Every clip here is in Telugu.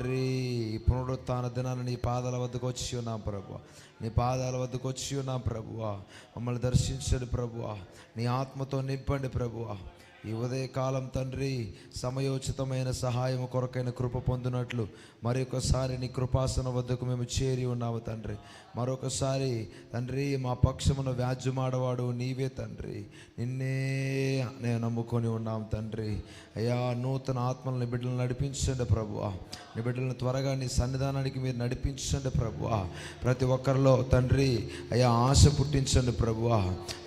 తండ్రి, పునరుత్థాన దినాన్ని నీ పాదాల వద్దకు వచ్చి ఉన్నాం ప్రభువా. నీ పాదాల వద్దకు వచ్చి ఉన్నాం ప్రభువా. మమ్మల్ని దర్శించండి ప్రభువా. నీ ఆత్మతో నింపండి ప్రభువా. ఈ ఉదయకాలం తండ్రి, సమయోచితమైన సహాయం కొరకైన కృప పొందినట్లు మరొకసారి నీ కృపాసన వద్దకు మేము చేరి ఉన్నాము తండ్రి. మరొకసారి తండ్రి, మా పక్షమున వ్యాజ్యమాడవాడు నీవే తండ్రి. నిన్నే నేను నమ్ముకొని ఉన్నాము తండ్రి. అయ్యా, నూతన ఆత్మలను బిడ్డలను నడిపించండి ప్రభువా. నీ బిడ్డలను త్వరగా నీ సన్నిధానానికి మీరు నడిపించండి ప్రభువా. ప్రతి ఒక్కరిలో తండ్రి అయ్యా ఆశ పుట్టించండి ప్రభువా.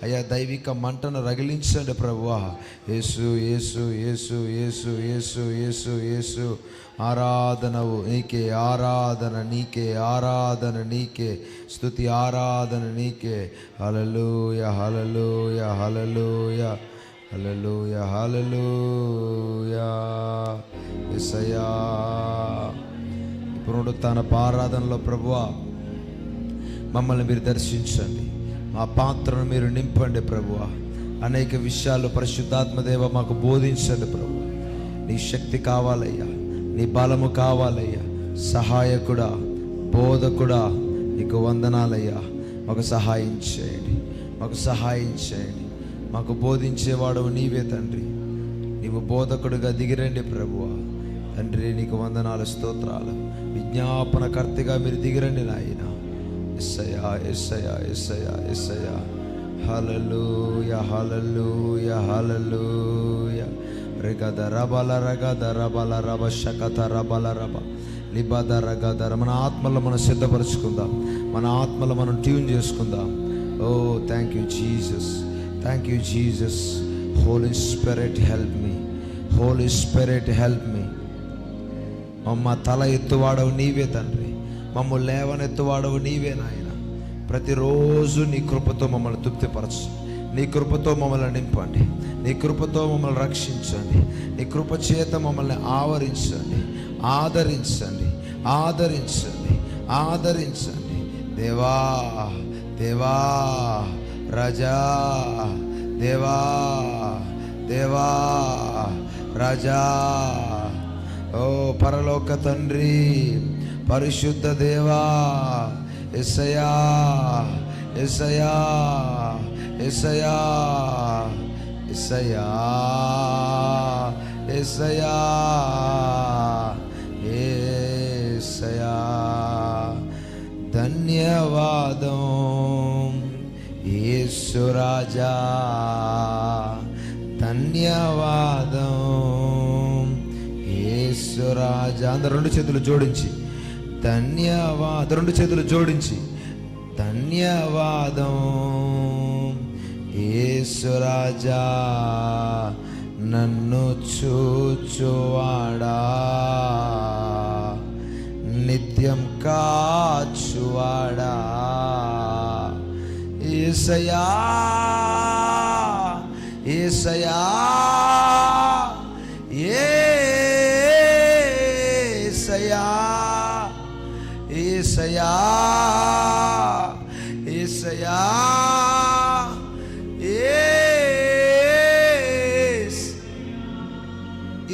అయ్యా, దైవిక మంటను రగిలించండి ప్రభువా. యేసు యేసు యేసు యేసు యేసు యేసు యేసు ఆరాధనవు నీకే, ఆరాధన నీకే, ఆరాధన నీకే, స్తుతి ఆరాధన నీకే. హల్లెలూయా హల్లెలూయా హల్లెలూయా హల్లెలూయా హల్లెలూయా. యేసయ్యా, ఇప్పుడు తన ఆరాధనలో ప్రభువా మమ్మల్ని మీరు దర్శించండి. మా పాత్రను మీరు నింపండి ప్రభువా. అనేక విషయాలు పరిశుద్ధాత్మదేవ మాకు బోధించండి ప్రభు. నీ శక్తి కావాలయ్యా, నీ బలము కావాలయ్యా. సహాయకుడా, బోధకుడా, నీకు వందనాలయ్యా. మాకు సహాయం చేయండి, మాకు సహాయం చేయండి. మాకు బోధించేవాడు నీవే తండ్రి. నీవు బోధకుడుగా దిగిరండి ప్రభువా. తండ్రి, నీకు వందనాలు, స్తోత్రాలు. విజ్ఞాపనకర్తగా మీరు దిగిరండి నాయన. యేసయ్యా యేసయ్యా యేసయ్యా యేసయ్యా. హల్లెలూయా హల్లెలూయా హల్లెలూయా. రిగద రబల రగద రబల రబ శకత రబల రబ లిబద రగద. మన ఆత్మలో మనం సిద్ధపరచుకుందాం, మన ఆత్మలో మనం ట్యూన్ చేసుకుందాం. Oh thank you Jesus, thank you Jesus. Holy spirit help me, holy spirit help me. మమ్మ తల ఎత్తువాడవు నీవే తండ్రి, మమ్మల్ని లేవనెత్తువాడవు నీవే నాయన. ప్రతిరోజు నీ కృపతో మమ్మల్ని తృప్తిపరచు, నీ కృపతో మమ్మల్ని నింపండి, నీ కృపతో మమ్మల్ని రక్షించండి, నీ కృప చేత మమ్మల్ని ఆవరించండి, ఆదరించండి, ఆదరించండి, ఆదరించండి. దేవా దేవా రాజా, దేవా దేవా రాజా. ఓ పరలోక తండ్రి, పరిశుద్ధ దేవా, యేసయ్యా యేసయ్యా యేసయ్యా యేసయ్యా యేసయ్యా యేసయ్యా. ధన్యవాదం యేసు రాజా, ధన్యవాదం యేసు రాజా. అందరు రెండు చేతులు జోడించి ధన్యవాదం, రెండు చేతులు జోడించి ధన్యవాదం యేసు రాజా. నన్ను చూచువాడా, నిత్యం కాచువాడా. యేసయ్యా యేసయ్యా యేసయ్యా యేసయ్యా యేసయ్యా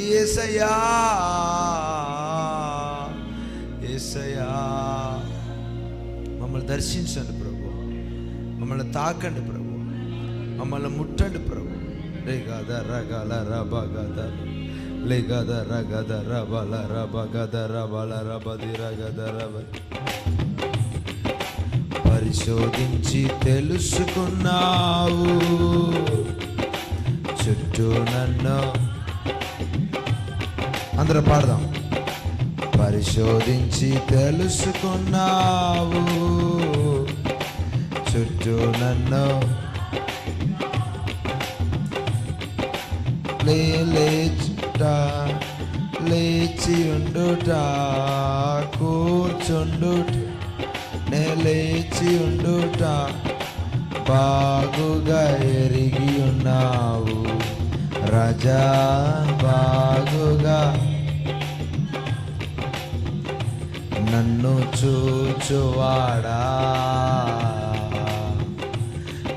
యేసయ్యా యేసయ్యా. మమ్మల్ని దర్శించండి ప్రభు, మమ్మల్ని తాకండి ప్రభు, మమ్మల్ని ముట్టండి ప్రభు. రేగద రగల రబగద లేగద రగద రబల రబగద రబల రబది రగద రబ. పరిశోధించి తెలుసుకున్నావు చుట్టూ నన్ను. అందరూ పాడదాం. పరిశోధించి తెలుసుకున్నావు చుట్టూ నన్ను. లేచి ఉండుట, కూర్చుండుట, నే లేచి ఉండుట బాగుగా ఎరిగి ఉన్నావు రాజా, బాగుగా. నన్ను చూచువాడా,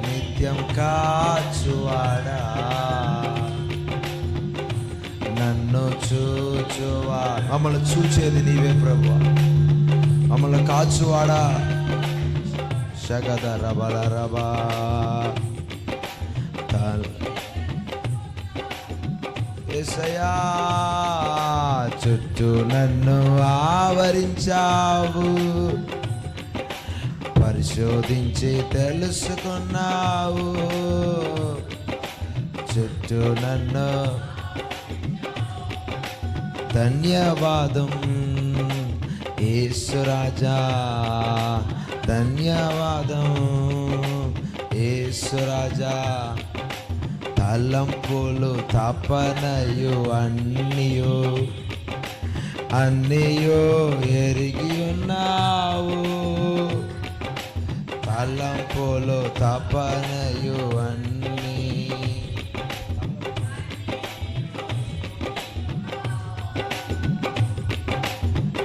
నిత్యం కాచువాడా. నన్ను చూచువా. మమ్మల్ని చూచేది నీవే ప్రభువా, మమ్మల్ని కాచువాడా. శగద రబల రబా యేసయ్యా, చుట్టూ నన్ను ఆవరించావు, పరిశోధించి తెలుసుకున్నావు. చుట్టూ నన్ను ధన్యవాదం యేసు రాజా, ధన్యవాదం యేసు రాజా. తలంపులు తపనయు అన్నీయో ఎరిగి ఉన్నావు. తలంపులు తపనయు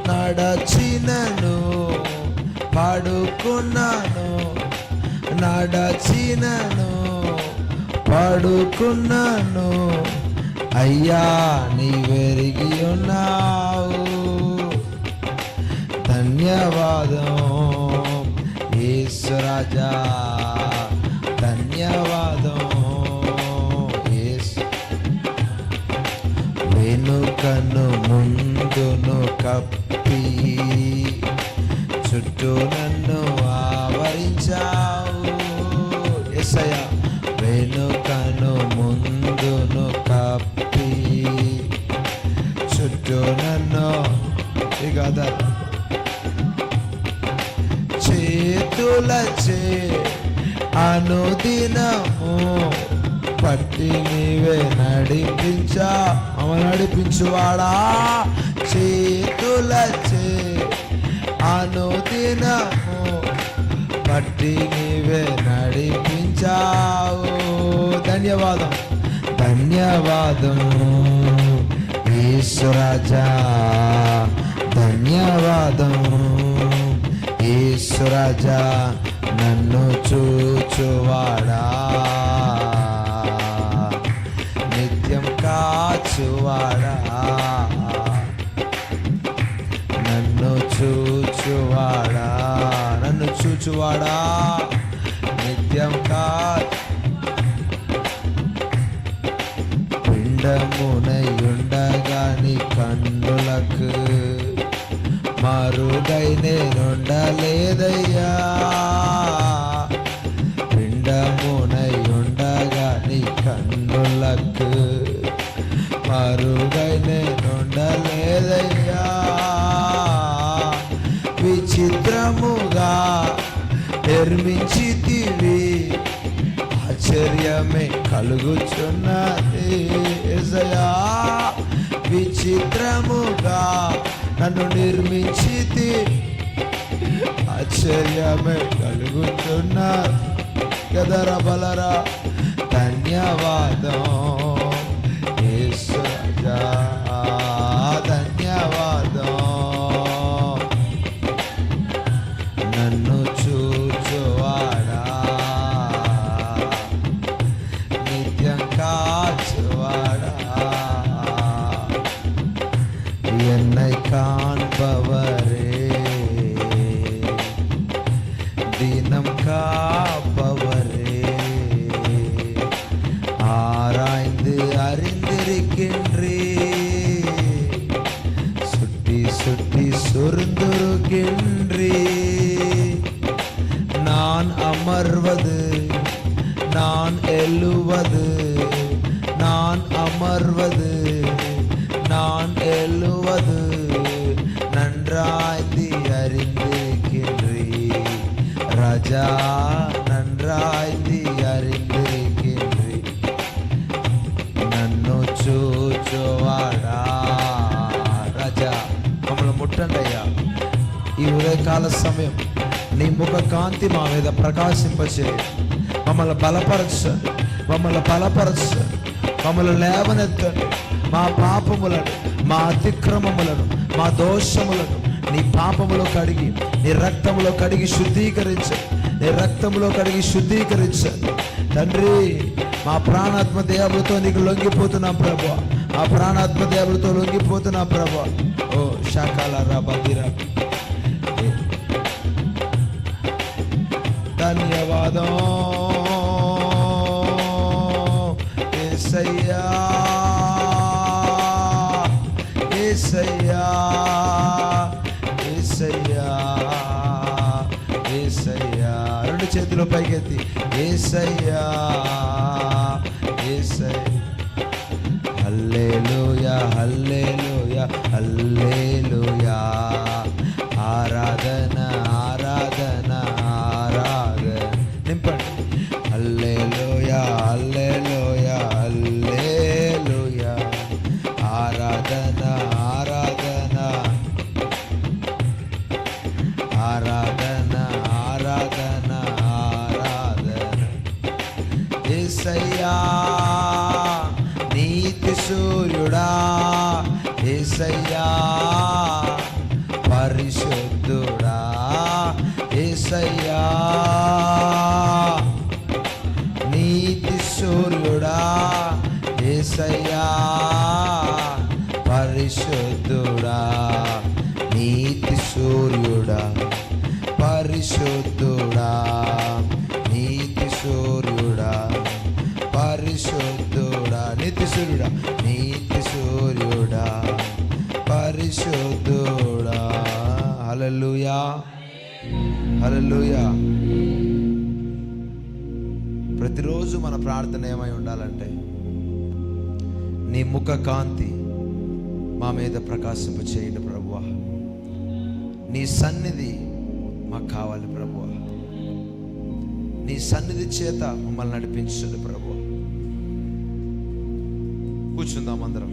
నడచినను పడుకున్నాను, నడచినను పడుకున్నాను, అయ్యా నీవెరిగి ఉన్నావు. ధన్యవాదం యేసు రాజా, ధన్యవాదం యేసు. వెనుకను ముందును కప్పి చుట్టూ నన్ను ఆవరించావు. యేసయ్యా, వెనుకను ముందును కప్పి చుట్టూ నన్ను చేతులచే అనుదినము పట్టి నీవే నడిపించా. నడిపించువాడా, చేతులచే అనుదినము పట్టి నీవే నడిపించావు. ధన్యవాదం, ధన్యవాదం యేసు రాజా, ధన్యవాదం యేసు రాజా. నన్ను చూచువాడా, నిత్యం కాచువాడా, నన్ను చూచువాడా, నన్ను చూచువాడా, నిత్యం పిండమునయుండగా నీ కన్నులకు మరుగై నేనుండలేదయ్యా. పిండమునయుండగా నీ కన్నులకు మరుగై నేనుండలేదయ్యా. విచిత్రముగా నిర్మించితివి, ఆశ్చర్యమే కలుగుచున్నది. యేసయ్యా, విచిత్రముగా నన్ను నిర్మించితి, ఆశ్చర్యమే కలుగుచున్నది. గదరా బలరా. ధన్యవాదం యేసు రాజా, ధన్యవాదం. నన్ను చూచువాడా, నిత్యం కాచువాడా, என்னை காண்பவரே, தினம் காப்பவரே, ஆராய்ந்து அறிந்திருக்கின்றே, சுட்டி சுட்டி சுருந்துருக்கின்றே. நான் அமர்வது, நான் எழுவது, நான் அமர்வது, நான் எழுவது நன்றாய்ந்து அறிந்திருக்கின்றே. ராஜா, நன்றாய்ந்து அறிந்திருக்கின்றே. నన్ను చూచువాడా. రాజా, మమ్మల్ని ముట్టండి అయ్యా. ఈ ఉదయకాల సమయం నీ ముఖ కాంతి మా మీద ప్రకాశింపచే. మమ్మల్ని బలపరచండి, మమ్మల్ని బలపరచండి, మమ్మల్ని లేవనెత్తండి. మా పాపములను, మా అతిక్రమములను, మా దోషములను నీ పాపములో కడిగి, నీ రక్తములో కడిగి శుద్ధీకరించండి, నీ రక్తములో కడిగి శుద్ధీకరించండి. తండ్రి, మా ప్రాణాత్మ దేవతతో నీకు లొంగిపోతున్నాం ప్రభువా. ఆ ప్రాణాత్మ దేవుడితో లొంగిపోతున్నా ప్రభా. ఓ శాఖల రాబిరా, ధన్యవాదం యేసయ్యా, యేసయ్యా, యేసయ్యా, యేసయ్యా. రెండు చేతులు పైకెత్తి యేసయ్యా, యేసయ్యా. హల్లెలూయా, హల్లెలూయా, హల్లెలూయా. ఆరాధన, ఆరాధన, ఆరాధన. నింపండి. హల్లెలూయా, హల్లెలూయా, హల్లెలూయా. ఆరాధన, ఆరాధన, ఆరాధన, ఆరాధన, ఆరాధన. యేసయ్యా నీతి సూర్యుడా, యేసయ్యా పరిశుద్ధుడా, యేసయ్యా నీతి సూర్యుడా, యేసయ్యా పరిశుద్ధుడా, నీతి సూర్యుడా, పరిశుద్ధుడా, నీతి సూర్యుడా, పరిశుద్ధుడా, నీతి సూర్యుడా, నీతి సూర్యుడా, పరిశుద్ధుడా. హల్లెలూయా, హల్లెలూయా. ప్రతిరోజు మన ప్రార్థన ఏమై ఉండాలంటే, నీ ముఖ కాంతి మా మీద ప్రకాశింప చేయండి ప్రభువా. నీ సన్నిధి మాకు కావాలి ప్రభువా. నీ సన్నిధి చేత మమ్మల్ని నడిపించండి ప్రభువా. కూర్చుందాం అందరం.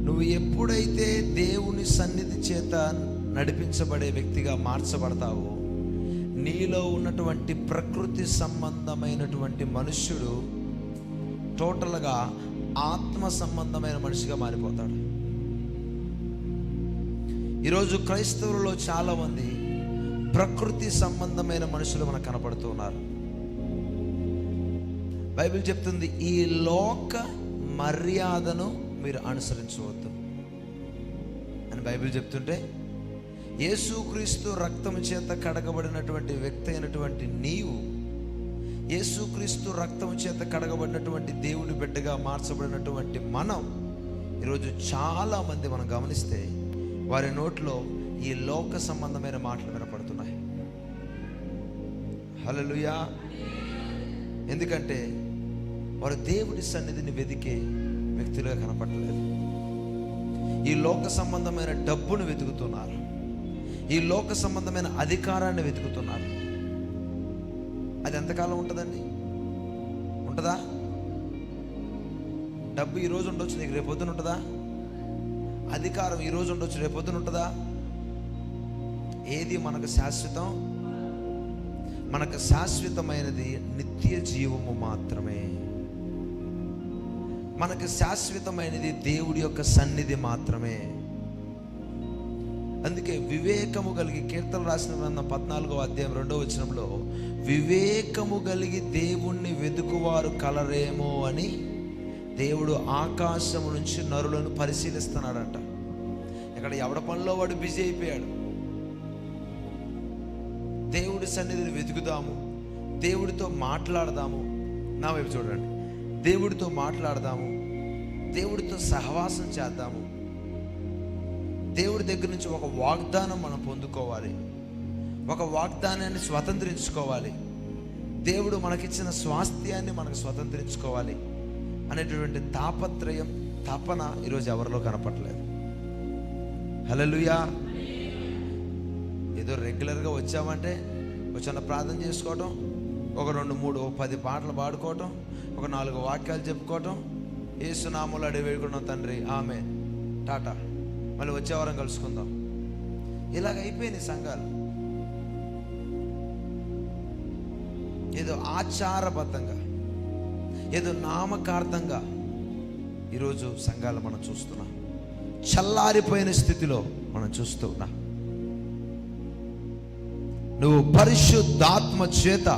నువ్వు ఎప్పుడైతే దేవుని సన్నిధి చేత నడిపించబడే వ్యక్తిగా మార్చబడతావో, నీలో ఉన్నటువంటి ప్రకృతి సంబంధమైనటువంటి మనుష్యుడు టోటల్గా ఆత్మ సంబంధమైన మనిషిగా మారిపోతాడు. ఈరోజు క్రైస్తవులలో చాలామంది ప్రకృతి సంబంధమైన మనుషులు మనకు కనపడుతూ ఉన్నారు. బైబిల్ చెప్తుంది, ఈ లోక మర్యాదను మీరు అనుసరించవద్దు అని బైబిల్ చెప్తుంటే, యేసుక్రీస్తు రక్తము చేత కడగబడినటువంటి వ్యక్తి అయినటువంటి నీవు, యేసుక్రీస్తు రక్తము చేత కడగబడినటువంటి దేవుని బిడ్డగా మార్చబడినటువంటి మనం ఈరోజు చాలామంది మనం గమనిస్తే వారి నోట్లో ఈ లోక సంబంధమైన మాటలు వినపడుతున్నాయి. హల్లెలూయా. ఎందుకంటే వారు దేవుడి సన్నిధిని వెతికే వ్యక్తులుగా కనపడలేదు. ఈ లోక సంబంధమైన డబ్బును వెతుకుతున్నారు, ఈ లోక సంబంధమైన అధికారాన్ని వెతుకుతున్నారు. అది ఎంతకాలం ఉంటుందండి? ఉంటుందా? డబ్బు ఈరోజు ఉండొచ్చు, నీకు రేపొద్దున ఉంటుందా? అధికారం ఈరోజు ఉండొచ్చు, రేపొద్దున ఉంటుందా? ఏది మనకు శాశ్వతం? మనకు శాశ్వతమైనది నిత్య జీవము మాత్రమే. మనకు శాశ్వతమైనది దేవుడి యొక్క సన్నిధి మాత్రమే. అందుకే వివేకము కలిగి, కీర్తన రాసిన గ్రంథం 14వ అధ్యాయం 2వ వచనంలో, వివేకము కలిగి దేవుణ్ణి వెతుకువారు కలరేమో అని దేవుడు ఆకాశము నుంచి నరులను పరిశీలిస్తున్నాడంట. ఇక్కడ ఎవడ పనిలో వాడు బిజీ అయిపోయాడు. దేవుడి సన్నిధిని వెతుకుదాము, దేవుడితో మాట్లాడదాము. నా వైపు చూడండి. దేవుడితో మాట్లాడదాము, దేవుడితో సహవాసం చేద్దాము, దేవుడి దగ్గర నుంచి ఒక వాగ్దానం మనం పొందుకోవాలి, ఒక వాగ్దానాన్ని స్వతంత్రించుకోవాలి, దేవుడు మనకిచ్చిన స్వాస్థ్యాన్ని మనకు స్వతంత్రించుకోవాలి అనేటువంటి తాపత్రయం, తపన ఈరోజు ఎవరిలో కనపడలేదు. హల్లెలూయా. ఏదో రెగ్యులర్గా వచ్చామంటే వచ్చిన ప్రార్థన చేసుకోవటం, ఒక 2, 3, 10 పాటలు పాడుకోవటం, ఒక 4 వాక్యాలు చెప్పుకోవటం, యేసు నామములో అడిగి వేడుకున్నాం తండ్రి, ఆమేన్, టాటా, మళ్ళీ వచ్చే వారం కలుసుకుందాం. ఇలాగ అయిపోయినాయి సంఘాలు. ఏదో ఆచారబద్ధంగా, ఏదో నామకార్థంగా ఈరోజు సంఘాలు మనం చూస్తున్నాం. చల్లారిపోయిన స్థితిలో మనం చూస్తూ ఉన్నాం. నువ్వు పరిశుద్ధాత్మ చేత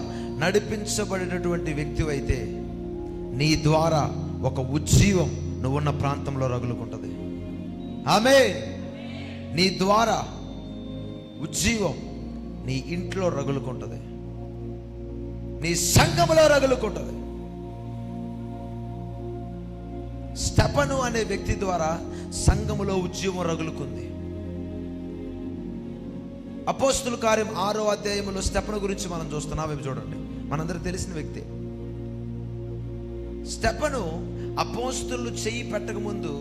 నడిపించబడినటువంటి వ్యక్తివైతే నీ ద్వారా ఒక ఉజ్జీవం నువ్వున్న ప్రాంతంలో రగులుకుంటుంది. ఆమేన్. నీ ద్వారా ఉజ్జీవం నీ ఇంట్లో రగులుకుంటుంది, నీ సంఘములో రగులుకుంటుంది. స్టెఫను అనే వ్యక్తి ద్వారా సంఘములో ఉజ్జీవం రగులుకుంది. అపోస్తుల కార్యం 6వ అధ్యాయంలో స్టెఫను గురించి మనం చూస్తున్నాం. అవి చూడండి, మనందరికి తెలిసిన వ్యక్తి. స్టెఫను అపోస్తులు చెయ్యి పెట్టక ముందు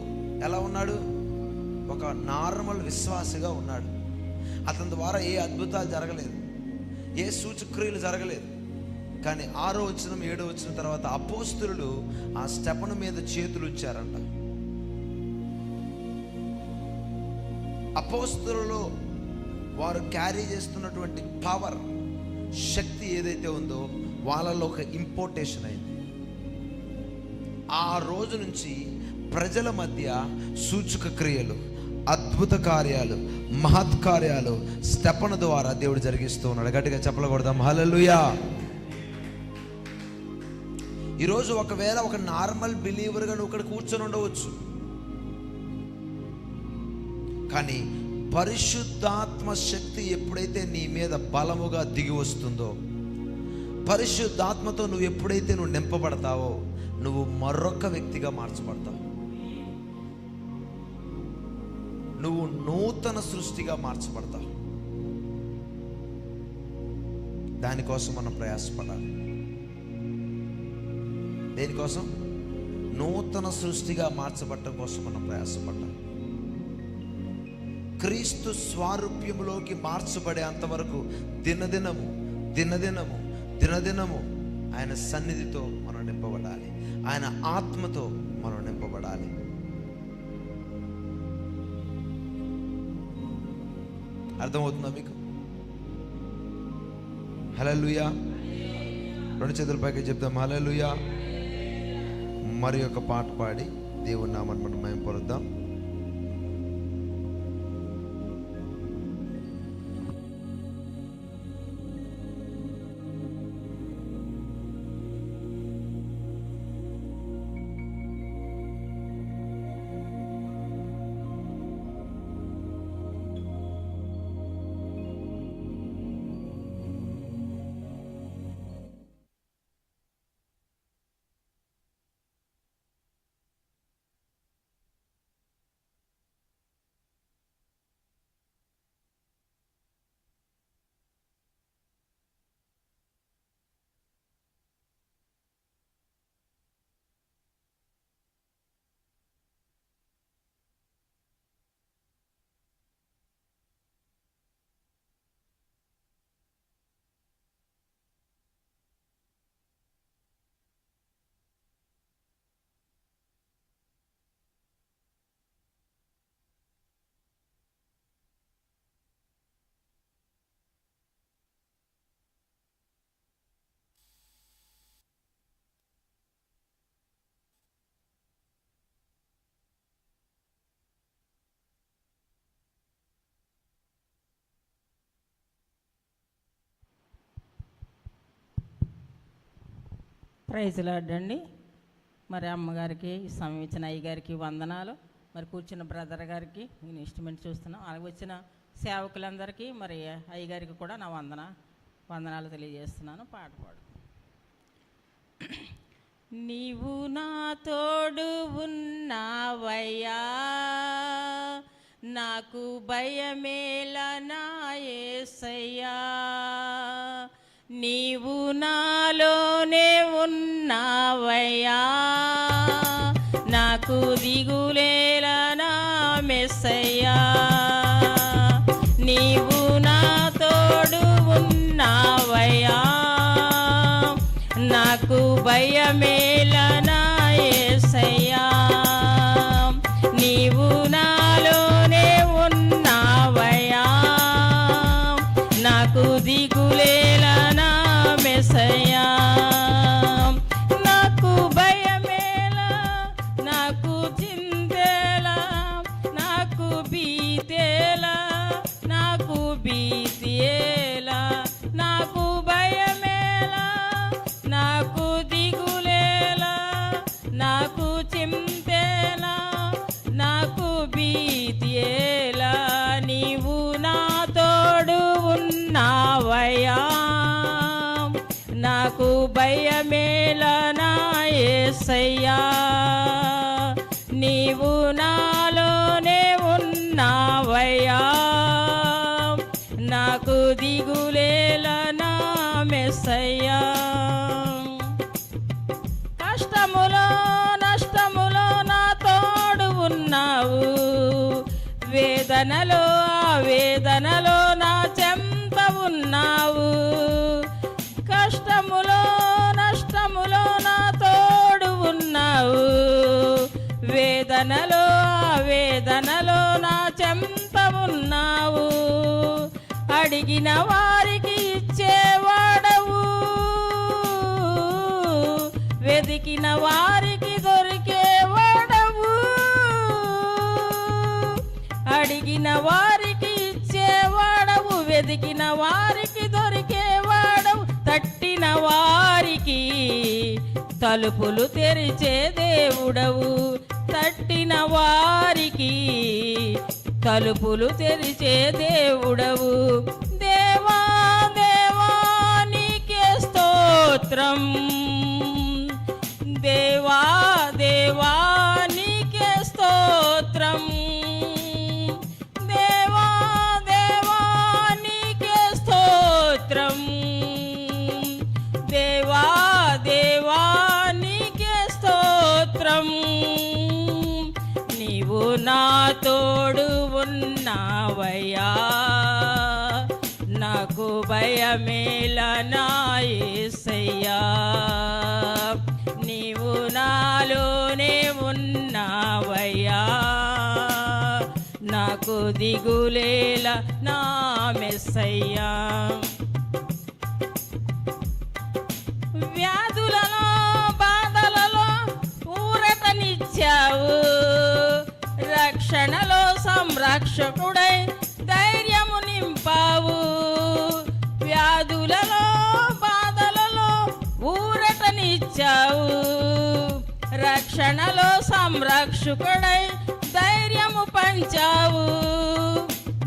ఎలా ఉన్నాడు? ఒక నార్మల్ విశ్వాసిగా ఉన్నాడు. అతని ద్వారా ఏ అద్భుతాలు జరగలేదు, ఏ సూచక్రియలు జరగలేదు. కానీ 6వ వచనం 7వ వచనం తర్వాత అపోస్తులు ఆ స్టెఫను మీద చేతులు ఉంచారంట. అపోస్తులలో వారు క్యారీ చేస్తున్నటువంటి పవర్, శక్తి ఏదైతే ఉందో వాళ్ళలో ఒక ఇంపోర్టేషన్ అయింది. ఆ రోజు నుంచి ప్రజల మధ్య సూచక క్రియలు, అద్భుత కార్యాలు, మహత్కార్యాలు స్టెఫను ద్వారా దేవుడు జరిగిస్తూ ఉన్నాడు. గట్టిగా చెప్పలకూడదాం హల్లెలూయా. ఈరోజు ఒకవేళ ఒక నార్మల్ బిలీవర్గా నువ్వు ఇక్కడ కూర్చొని ఉండవచ్చు, కానీ పరిశుద్ధాత్మ శక్తి ఎప్పుడైతే నీ మీద బలముగా దిగి వస్తుందో, పరిశుద్ధాత్మతో నువ్వు ఎప్పుడైతే నింపబడతావో, నువ్వు మరొక వ్యక్తిగా మార్చబడతావు. నువ్వు నూతన సృష్టిగా మార్చబడతావు. దానికోసం మనం ప్రయాసపడాలి. దేనికోసం? నూతన సృష్టిగా మార్చబడటం కోసం మనం ప్రయాసపడాలి. క్రీస్తు స్వారూప్యములోకి మార్చబడే అంతవరకు దినదినము దినదినము దినదినము ఆయన సన్నిధితో మనం నింపబడాలి, ఆయన ఆత్మతో మనం నింపబడాలి. అర్థమవుతుందా మీకు? హల్లెలూయా. 2 చేతుల పైకి చెప్తాం హల్లెలూయా. మరి ఒక పాట పాడి దేవుని నామాన్ని మనం మహిమపరుద్దాం. ప్రైజ్ లార్డ్ అండి. మరి అమ్మగారికి, ఈ సమయం ఇచ్చిన అయ్యగారికి వందనాలు. మరి కూర్చున్న బ్రదర్ గారికి నేను ఇన్స్ట్రుమెంట్ చూస్తున్నాం. అలాగే వచ్చిన సేవకులందరికీ, మరి అయ్యగారికి కూడా నా వందనాలు తెలియజేస్తున్నాను. పాట పాడు. నీవు నా తోడు ఉన్నావయ్యా, నాకు భయమేలా నా యేసయ్యా. నీవు నాలోనే ఉన్నావయ్యా, నాకు దిగులేలా నా మెస్సయ్యా. నీవు నా తోడు ఉన్నావయ్యా, నాకు భయమేలా నా యేసయ్యా. నీవు నాలోనే ఉన్నావయ్యా, నాకు దిగులేలా నా మెస్సయ్యా. నాకు భయమేలా, నాకు చింతేలా, నాకు భీతేలా, నాకు భీతియేలా. నాకు భయమేలా, నాకు దిగులేలా, నాకు ఉన్నావయ్యా, నాకు భయమేలనా యేసయ్యా, నీవు నాలోనే ఉన్నావయ్యా, నాకు దిగులేలనా మెస్సయ్యా. కష్టములో నష్టములో నా తోడు ఉన్నావు, వేదనలో వేదనలో నా చెంత ఉన్నావు, కష్టములో నష్టములో నా తోడు ఉన్నావు, వేదనలో వేదనలో నా చెంత ఉన్నావు, అడిగిన వారికి ఇచ్చేవాడవు, వెదికిన వారికి దొరికేవాడవు, అడిగిన వారికి ఇచ్చేవాడవు, వెదికిన వారికి దొరికేవాడవు, తట్టిన వారికి తలుపులు తెరిచే దేవుడవు, తట్టిన వారికి తలుపులు తెరిచే దేవుడవు. దేవా దేవా నీకే స్తోత్రం, దేవా దేవా నీకే స్తోత్రం, దేవా దేవా నీకే స్తోత్రం, దేవా దేవా నీకే స్తోత్రం. నీవు నా తోడు ఉన్నావయ్యా, నాకు భయమేలనా యేసయ్యా, నీవు నాలోనే ఉన్నావయ్యా, నాకు దిగులేల నా మెస్సయ్యా. వ్యాధులలో బాధలలో ఊరటనిచ్చావు, రక్షణలో సంరక్షకుడై ధైర్యము నింపావు, వ్యాధులలో బాధలలో ఊరటనిచ్చావు, రక్షణలో సంరక్షకుడై ధైర్యము పంచావు,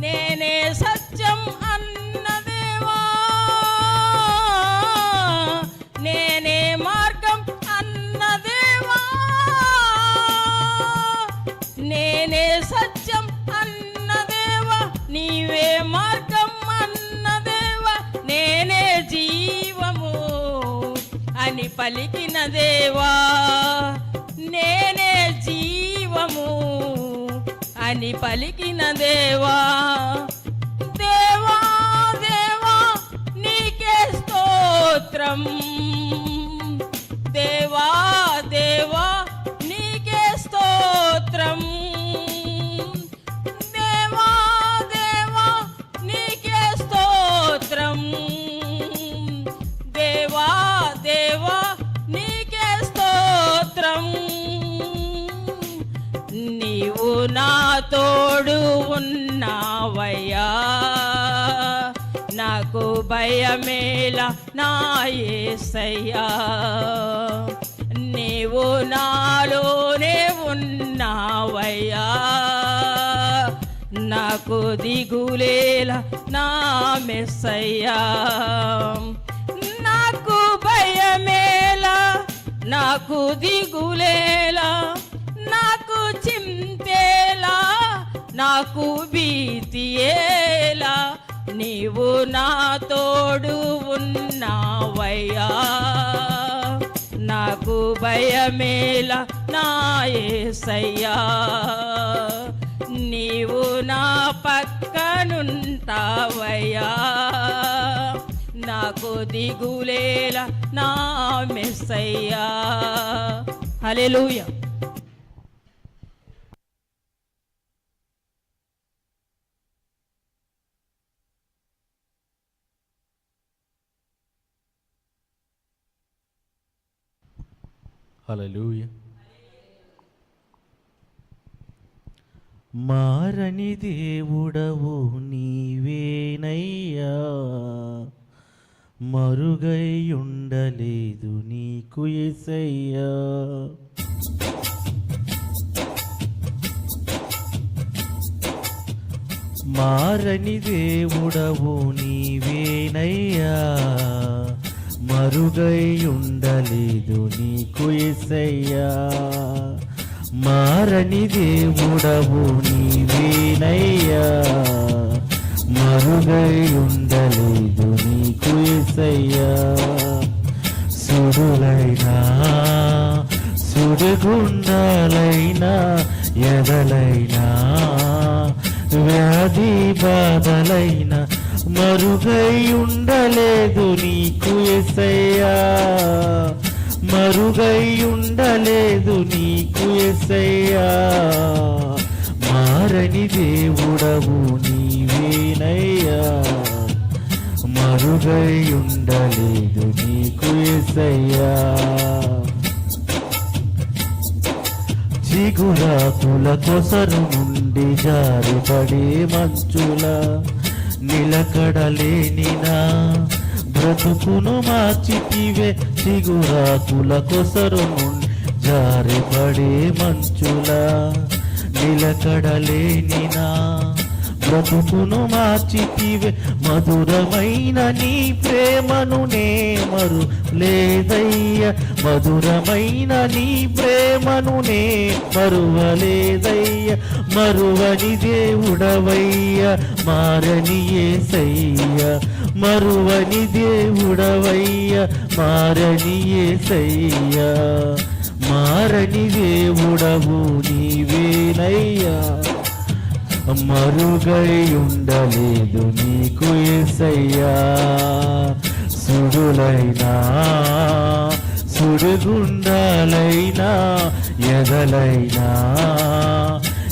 నేనే సత్యం అన్న దేవా, నేనే మార్గం అన్న దేవా, నేనే సత్యం అన్న దేవా, నీవే మార్గం అన్న దేవా, నేనే జీవము అని పలికిన దేవా, నేనే జీవము అని పలికిన దేవా. దేవా దేవా నీకే స్తోత్రం, దేవా దేవా నీకే స్తోత్రం, దేవా దేవా నీకే స్తోత్రం, దేవా దేవా నీకే స్తోత్రం. నీవు నా తోడు ఉన్నావయ్యా, నాకు భయమేల నా యేసయ్యా, నీవు నాలోనే ఉన్నావయ్యా, నాకు దిగులేల నా మెస్సయ్యా, నాకు భయమేల నాకు దిగులేలా, నాకు చింతేలా, నాకు భీతియేలా, నీవు నా తోడు ఉన్నావయ్యా, నాకు భయమేలా నా యేసయ్యా, నీవు నా పక్కనుంటావయ్యా, నాకు దిగులేలా నా మెస్సయ్యా. హల్లెలూయా. హల్లెలూయా. మారని దేవుడవు నీవేనయ్యా, మరుగై ఉండలేదు నీకు యేసయ్యా, మారని దేవుడవు నీవేనయ్యా, మరుగై ఉండలేదు నీకు యేసయ్యా. మారని దేవుడవు నీవేనయ్యా, మరుగై ఉండలేదు నీకు యేసయ్యా. సుడులైనా సుడిగుండాలైనా ఎదలైనా వ్యాధి బాధలైన మరుగై ఉండలేదు నీకు యేసయ్యా, మరుగై ఉండలేదు నీకు యేసయ్యా. మారని దేవుడవు నీవేనయ్యా, మరుగై ఉండలేదు నీకు యేసయ్యా. చిగురాకుల కొసరు నుండి జారిపడే మంచుల నిలకడలేని నా బ్రతుకును మార్చితివే. చిగురాకుల కొసరు నుండి జారిపడే మంచుల నిలకడలేని నా బ్రతుకును మార్చితివే. మధురమైన నీ ప్రేమను నే మరు లేదయ్యా, మధురమైన నీ ప్రేమను నే మరువలేదయ్యా. మరువని దేవుడవయ్యా, మారని యేసయ్యా, మరువని దేవుడవయ్యా, మారని యేసయ్యా. మారని దేవుడవు నీవేనయ్యా, మరుగై ఉండలేదు నీకు యేసయ్యా. సుడులైనా సుడిగుండాలైనా ఎదలైనా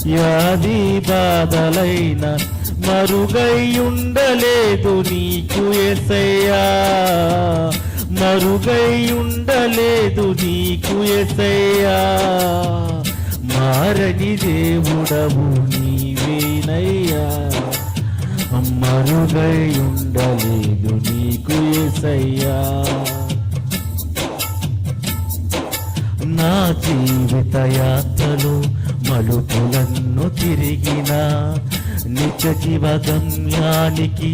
వ్యాధి బాధలైన మరుగై ఉండలేదు నీకు యేసయ్యా, మరుగై ఉండలేదు నీకు యేసయ్యా. మారని దేవుడవు నీవేనయ్యా, మరుగై ఉండలేదు నీకు యేసయ్యా. నా జీవిత యాత్రలు మలుపులను తిరిగిన నిత్య జీవ గమ్యానికి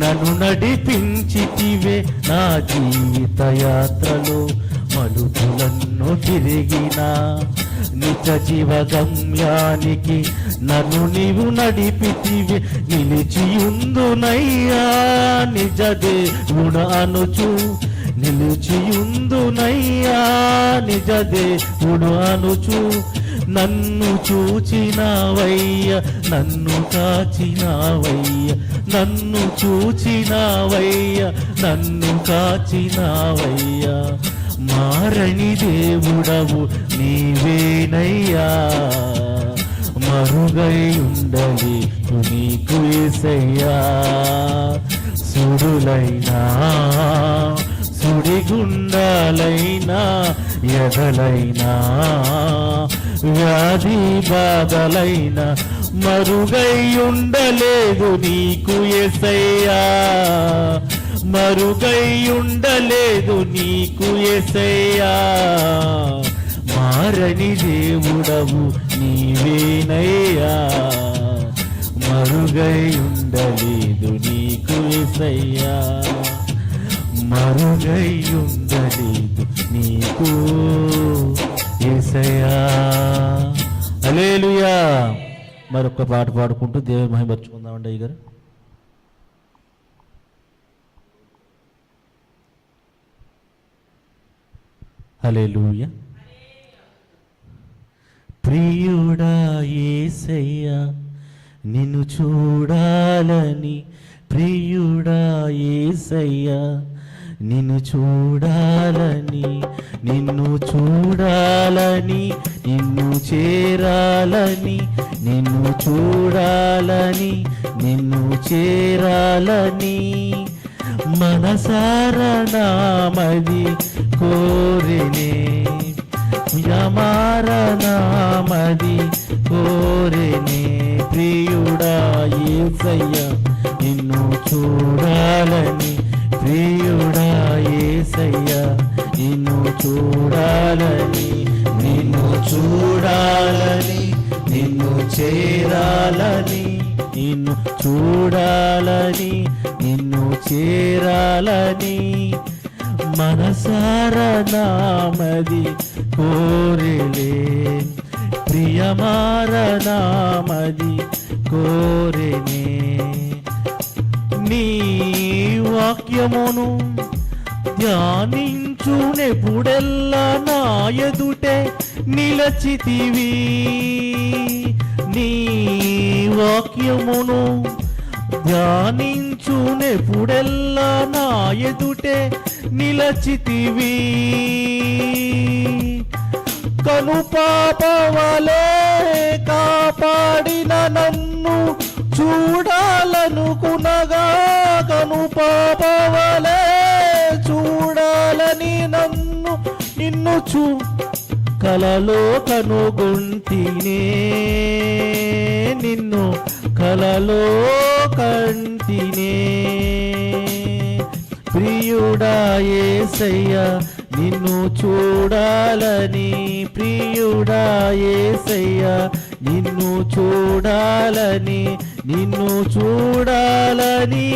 నన్ను నడిపించితివే. నా జీవిత యాత్రలు మలుపులను తిరిగిన నిత్య జీవ గమ్యానికి నన్ను నీవు నడిపితివే. నిలిచియుందునయ్యా నిజ దేవుడ అనుచు, నిలిచియుందునయ్యా నిజ దేవుడు అనుచు. నన్ను చూచినావయ్య, నన్ను కాచినావయ్య, నన్ను చూచినావయ్య, నన్ను కాచినావయ్య. మారని దేవుడవు నీవేనయ్యా, మరుగై ఉండలేదు నీకు యేసయ్యా. సుడులైనా సుడిగుండాలైనా ఎదలైనా వ్యాధి బాధలైన మరుగై ఉండలేదు నీకు యేసయ్యా, మరుగై ఉండలేదు నీకు యేసయ్యా. మారని దేవుడవు నీవేనయ్యా, మరుగై ఉండలేదు నీకు యేసయ్యా, మరుగై ఉండలేదు నీకు యేసయ్యా. హల్లెలూయా. మరొక పాట పాడుకుంటూ దేవుని మహిమపరచుకుందామండి అయ్య గారు. హల్లెలూయా. ప్రియుడా యేసయ్యా నిన్ను చూడాలని, ప్రియుడా యేసయ్యా నిన్ను చూడాలని, నిన్ను చూడాలని, నిన్ను చేరాలని, నిన్ను చూడాలని, నిన్ను చేరాలని మనసారా నామది కోరినే, యమారా నామది కోరినే. ప్రియుడా యేసయ్యా నిన్ను చూడాలని, ప్రియుడా యేసయ్యా నిన్ను చూడాలని, నిన్ను చూడాలని, నిన్ను చేరాలని నిన్ను చూడాలని, నిన్ను చేరాలని మనసారా నామది కోరెలే. ప్రియమార నామది కోరెనే. నీ వాక్యమును ధ్యానించునెప్పుడెల్లా నా ఎదుటే నిలచితివి. నీ వాక్యమును ధ్యానించునెప్పుడెల్లా నా ఎదుటే నిలచితివి. కనుపాపవలే కాపాడిన నన్ను చూడాలనుకునగా, కనుపాపవలే చూడాలని నిన్ను కలలో కనుగొంటినే, నిన్ను కలలో కంటినే. ప్రియుడా యేసయ్యా నిన్ను చూడాలని, ప్రియుడా యేసయ్యా నిన్ను చూడాలని, నిన్ను చూడాలని,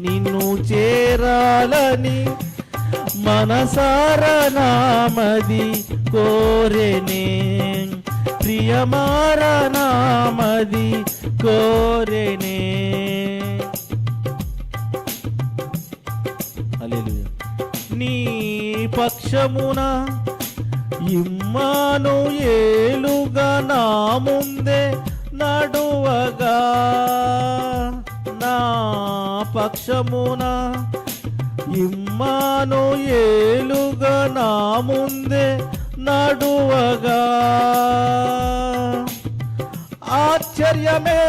నిన్ను చేరాలని మనసారా నామది కోరెనే. ప్రియమార నామది కోరెనే. హల్లెలూయా. నీ పక్షమున ఇమ్మానుయేలుగా నా ముందే నడువగా, నా పక్షమున ఇమ్మానుయేలుగా నా ముందే నడువగా. ఆశ్చర్యమే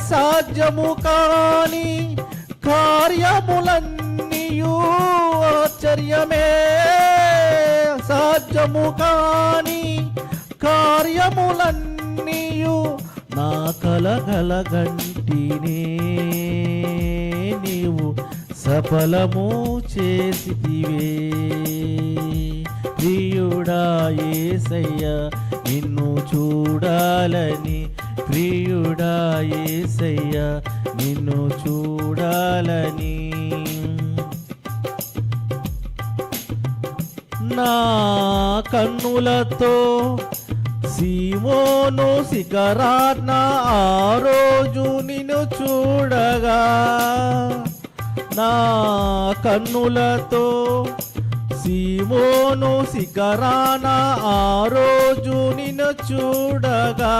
సాధ్యము కాని కార్యములన్నీయు, ఆశ్చర్యమే సాధ్యము కాని కార్యములన్నీయు నా కలగలగంటినే నీవు సఫలము చేసితివే. ప్రియుడా యేసయ్యా నిన్ను చూడాలని, ప్రియుడా యేసయ్యా నిన్ను చూడాలని. నా కన్నులతో సీమోను శిఖరాన ఆ రోజు నిన్ను చూడగా, నా కన్నులతో సీమోను శిఖరాన ఆ రోజు నిన్ను చూడగా.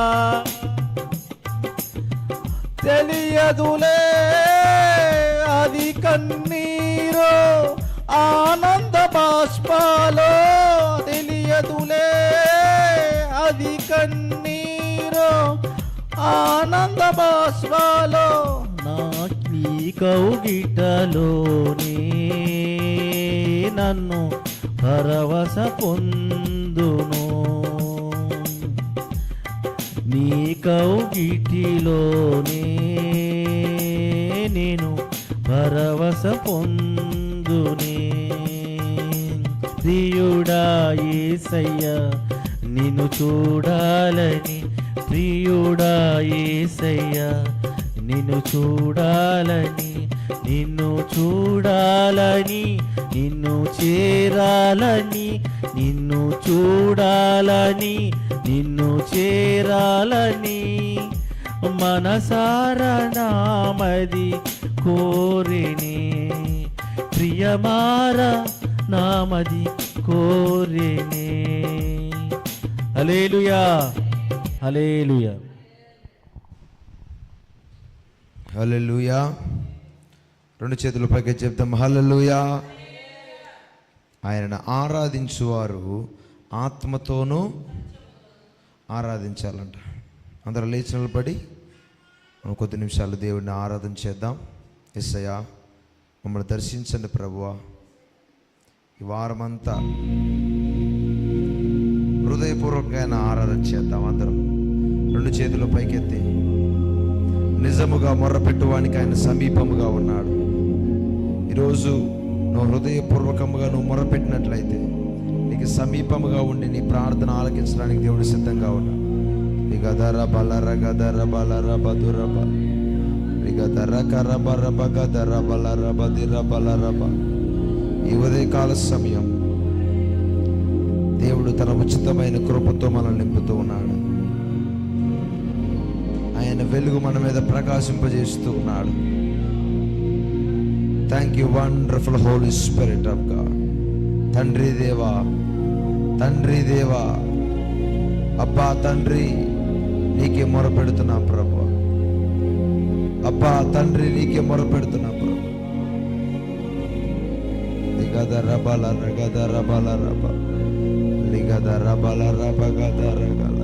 తెలియదులే అది కన్నీరో ఆనంద బాష్పాలో, తెలియదులే అది కన్నీరో ఆనంద బాష్పాలో. నీ కౌగిటలోనే నన్ను పరవశ పొందును, నీ కౌగిటిలోనే నేను పరవశ పొందునే. ప్రియుడా యేసయ్యా నిన్ను చూడాలని, ప్రియుడా యేసయ్యా నిన్ను చూడాలని, నిన్ను చూడాలని, నిన్ను చేరాలని, నిన్ను చూడాలని, నిన్ను చేరాలని మనసారా నామది కోరినే. ప్రియమార నామది కోరినే. హల్లెలూయా, హల్లెలూయా, హల్లెలూయా. రెండు చేతుల పైకి చెప్తాం హల్లెలూయా. ఆయనను ఆరాధించువారు ఆత్మతోనూ ఆరాధించాలంట. అందరూ లేచి నిలబడి మనం కొద్ది నిమిషాలు దేవుడిని ఆరాధన చేద్దాం. యేసయ్యా మమ్మల్ని దర్శించండి ప్రభువా. ఈ వారమంతా హృదయపూర్వకమైన ఆరాధన చేద్దాం. అందరం రెండు చేతుల పైకెత్తి నిజముగా మొర్రపెట్టువానికి ఆయన సమీపముగా ఉన్నాడు. ఈరోజు నువ్వు హృదయపూర్వకముగా నువ్వు మొర్రపెట్టినట్లయితే నీకు సమీపముగా ఉండి నీ ప్రార్థన ఆలకించడానికి దేవుడు సిద్ధంగా ఉన్నాడు. రిగదర బలర గదర బలర బదురబ రిగదర కరబరబ గదర బలర బదిర బలరబ. ఈ ఉదయకాల సమయం దేవుడు తన ఉచితమైన కృపతో మనల్ని నింపుతూ ఉన్నాడు. ఆయన వెలుగు మన మీద ప్రకాశింపజేస్తూ ఉన్నాడు. Thank you wonderful Holy Spirit of God. తండ్రి దేవా, తండ్రి దేవా, అబ్బా తండ్రి నీకే మొరపెడుతున్నా ప్రభు. అబ్బా తండ్రి నీకే మొరపెడుతున్నా ప్రభు. లిగదర బలర గదర బలరబ లిగదర బలరబ గదర గల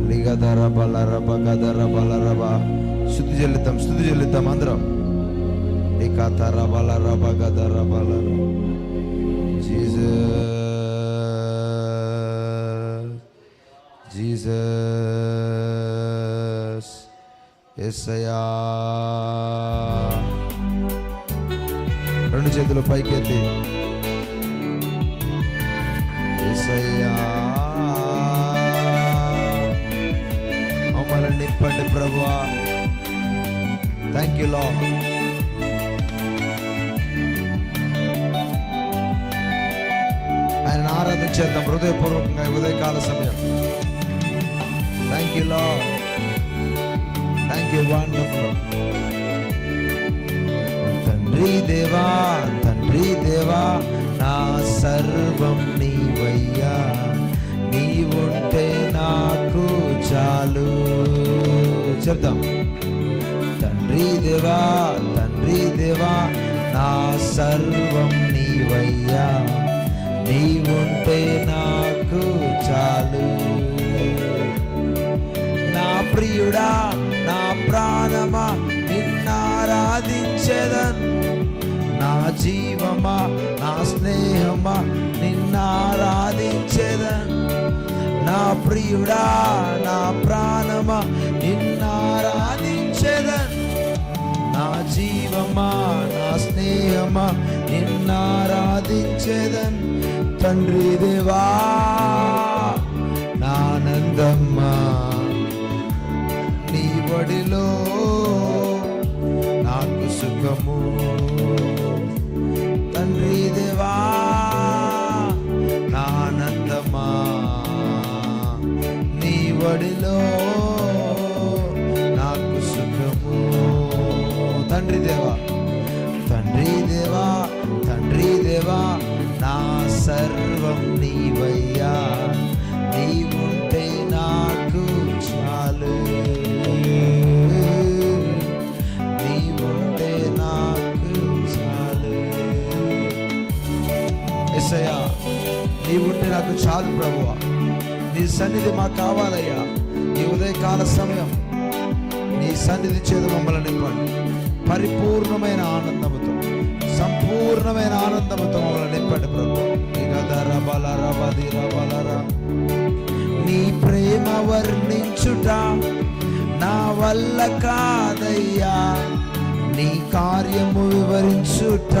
లిగదర బలరబ గదర బలరబ. స్తుతి చెల్లిద్దాం అందరం. లిగదర బలరబ గదర బలర. జీసస్ యేసయ్యా. రెండు చేతులు పైకెత్తి యేసయ్యా మమ్మల్ని నింపండి ప్రభువా. Thank you lord. ఆయన ఆరాధన చేద్దాం హృదయపూర్వకంగా ఉదయకాల సమయం. Thank you lord. Thank you wonderful. తండ్రి దేవా, తండ్రి దేవా, నా సర్వం నీవయ్యా, నీవుంటే నాకు చాలు. చెప్తాం. తండ్రి దేవా, తండ్రి దేవా, నా సర్వం నీవయ్యా, నీవుంటే నాకు చాలు. నా ప్రియుడా, నా ప్రాణమా, నిన్నారాధించెదన్. నా జీవమా, నా స్నేహమా, నిన్నారాధించెదన్. నా ప్రియుడా, నా ప్రాణమా, నిన్నారాధించెదన్. నా జీవమా, నా స్నేహమా, నిన్నారాధించెదన్. తండ్రి దేవా, నా ఆనందమ్మా, నీ ఒడిలో నాకు సుఖము. తండ్రి దేవా, నా ఆనందమా, నీ ఒడిలో నాకు సుఖము. తండ్రి దేవా, తండ్రి దేవా, తండ్రి దేవా, నా సర్వం నీవయ్యా, నీవుంటే నాకు చాలు. నీవుంటే నాకు చాలు. యేసయ్యా, నీవుంటే నాకు చాలు ప్రభువా. నీ సన్నిధి మాకు కావాలయ్యా. ఈ ఉదయకాల సమయం నీ సన్నిధి చేత మమ్మల్ని నింపండి. పరిపూర్ణమైన ఆనందముతో, సంపూర్ణమైన ఆనందముతో మమ్మల్ని నింపండి ప్రభు. నీ ప్రేమ వర్ణించుట నా వల్ల కాదయ్యా, నీ కార్యము వివరించుట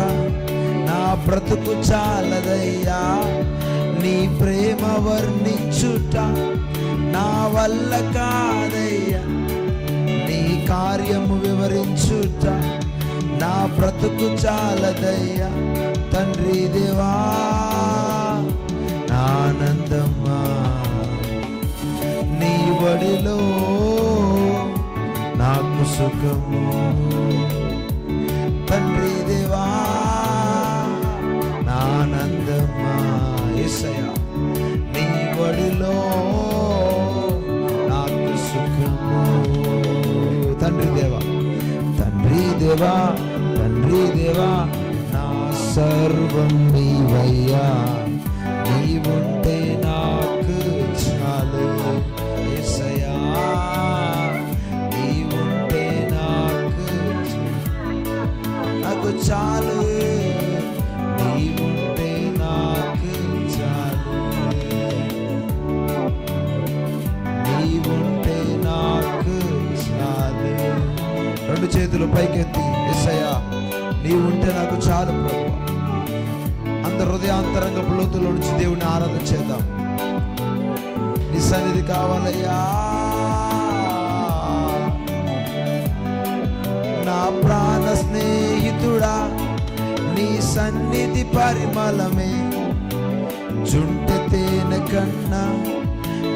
నా బ్రతుకు చాలదయ్యా. నీ ప్రేమ వర్ణించుట నా వల్ల కాదయ్యా, నీ కార్యము వివరించుట నా బ్రతుకు చాలదయ్యా. తండ్రి దేవా, నా ఆనందమ్మా, నీ ఒడిలో నాకు సుఖము. తండ్రి దేవా, నా ఆనందమ్మా, యేసయ్యా, నీ ఒడిలో నాకు సుఖము. తండ్రి దేవా, తండ్రి దేవా, తండ్రి దేవా, నా సర్వం నీవయ్యా, నీవుంటే నాకు చాలు. యేసయ్యా, నీవుంటే నాకు చాలు. నీవుంటే నాకు చాలు. నీవుంటే నాకు చాలు. రెండు చేతులు పైకెత్తి యేసయ్యా, నీవుంటే నాకు చాలు ప్రభు. అందరు హృదయాంతరంగ లోతులో నుంచి దేవుని ఆరాధన చేద్దాం. నీ సన్నిధి కావాలయ్యా. ప్రాణ స్నేహితుడా నీ సన్నిధి పరిమళమే, జుంటె తేనె కన్నా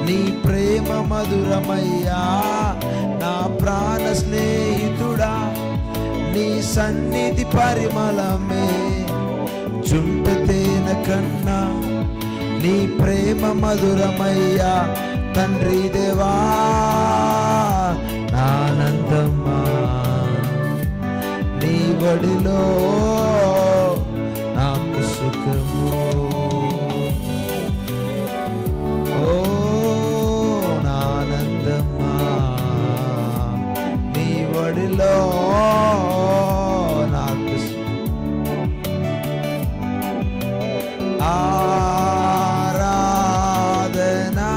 నీ ప్రేమ మధురమయ్యా. నా ప్రాణ స్నేహితుడా నీ సన్నిధి పరిమళమే, జుంటె తేనె కన్నా నీ ప్రేమ మధురమయ్యా. తండ్రి దేవా నానందమ్మా నీ వడిలో నాకు సుఖము. ఓ నానందమ్మా నీ వడిలో నాకు ఆరాధనా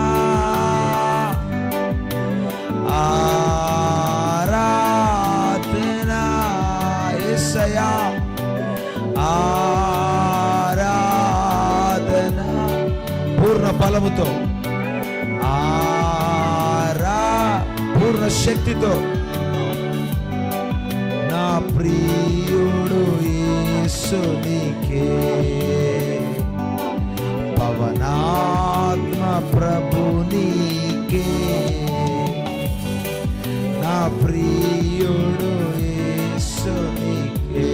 ఆరాధనా యేసయ్యా ఆరాధనా పూర్ణ బలముతో పూర్ణ శక్తితో నా ప్రియుడు యేసునికే పవనాత్మ ప్రభునికే నా ప్రియుడు యేసునికే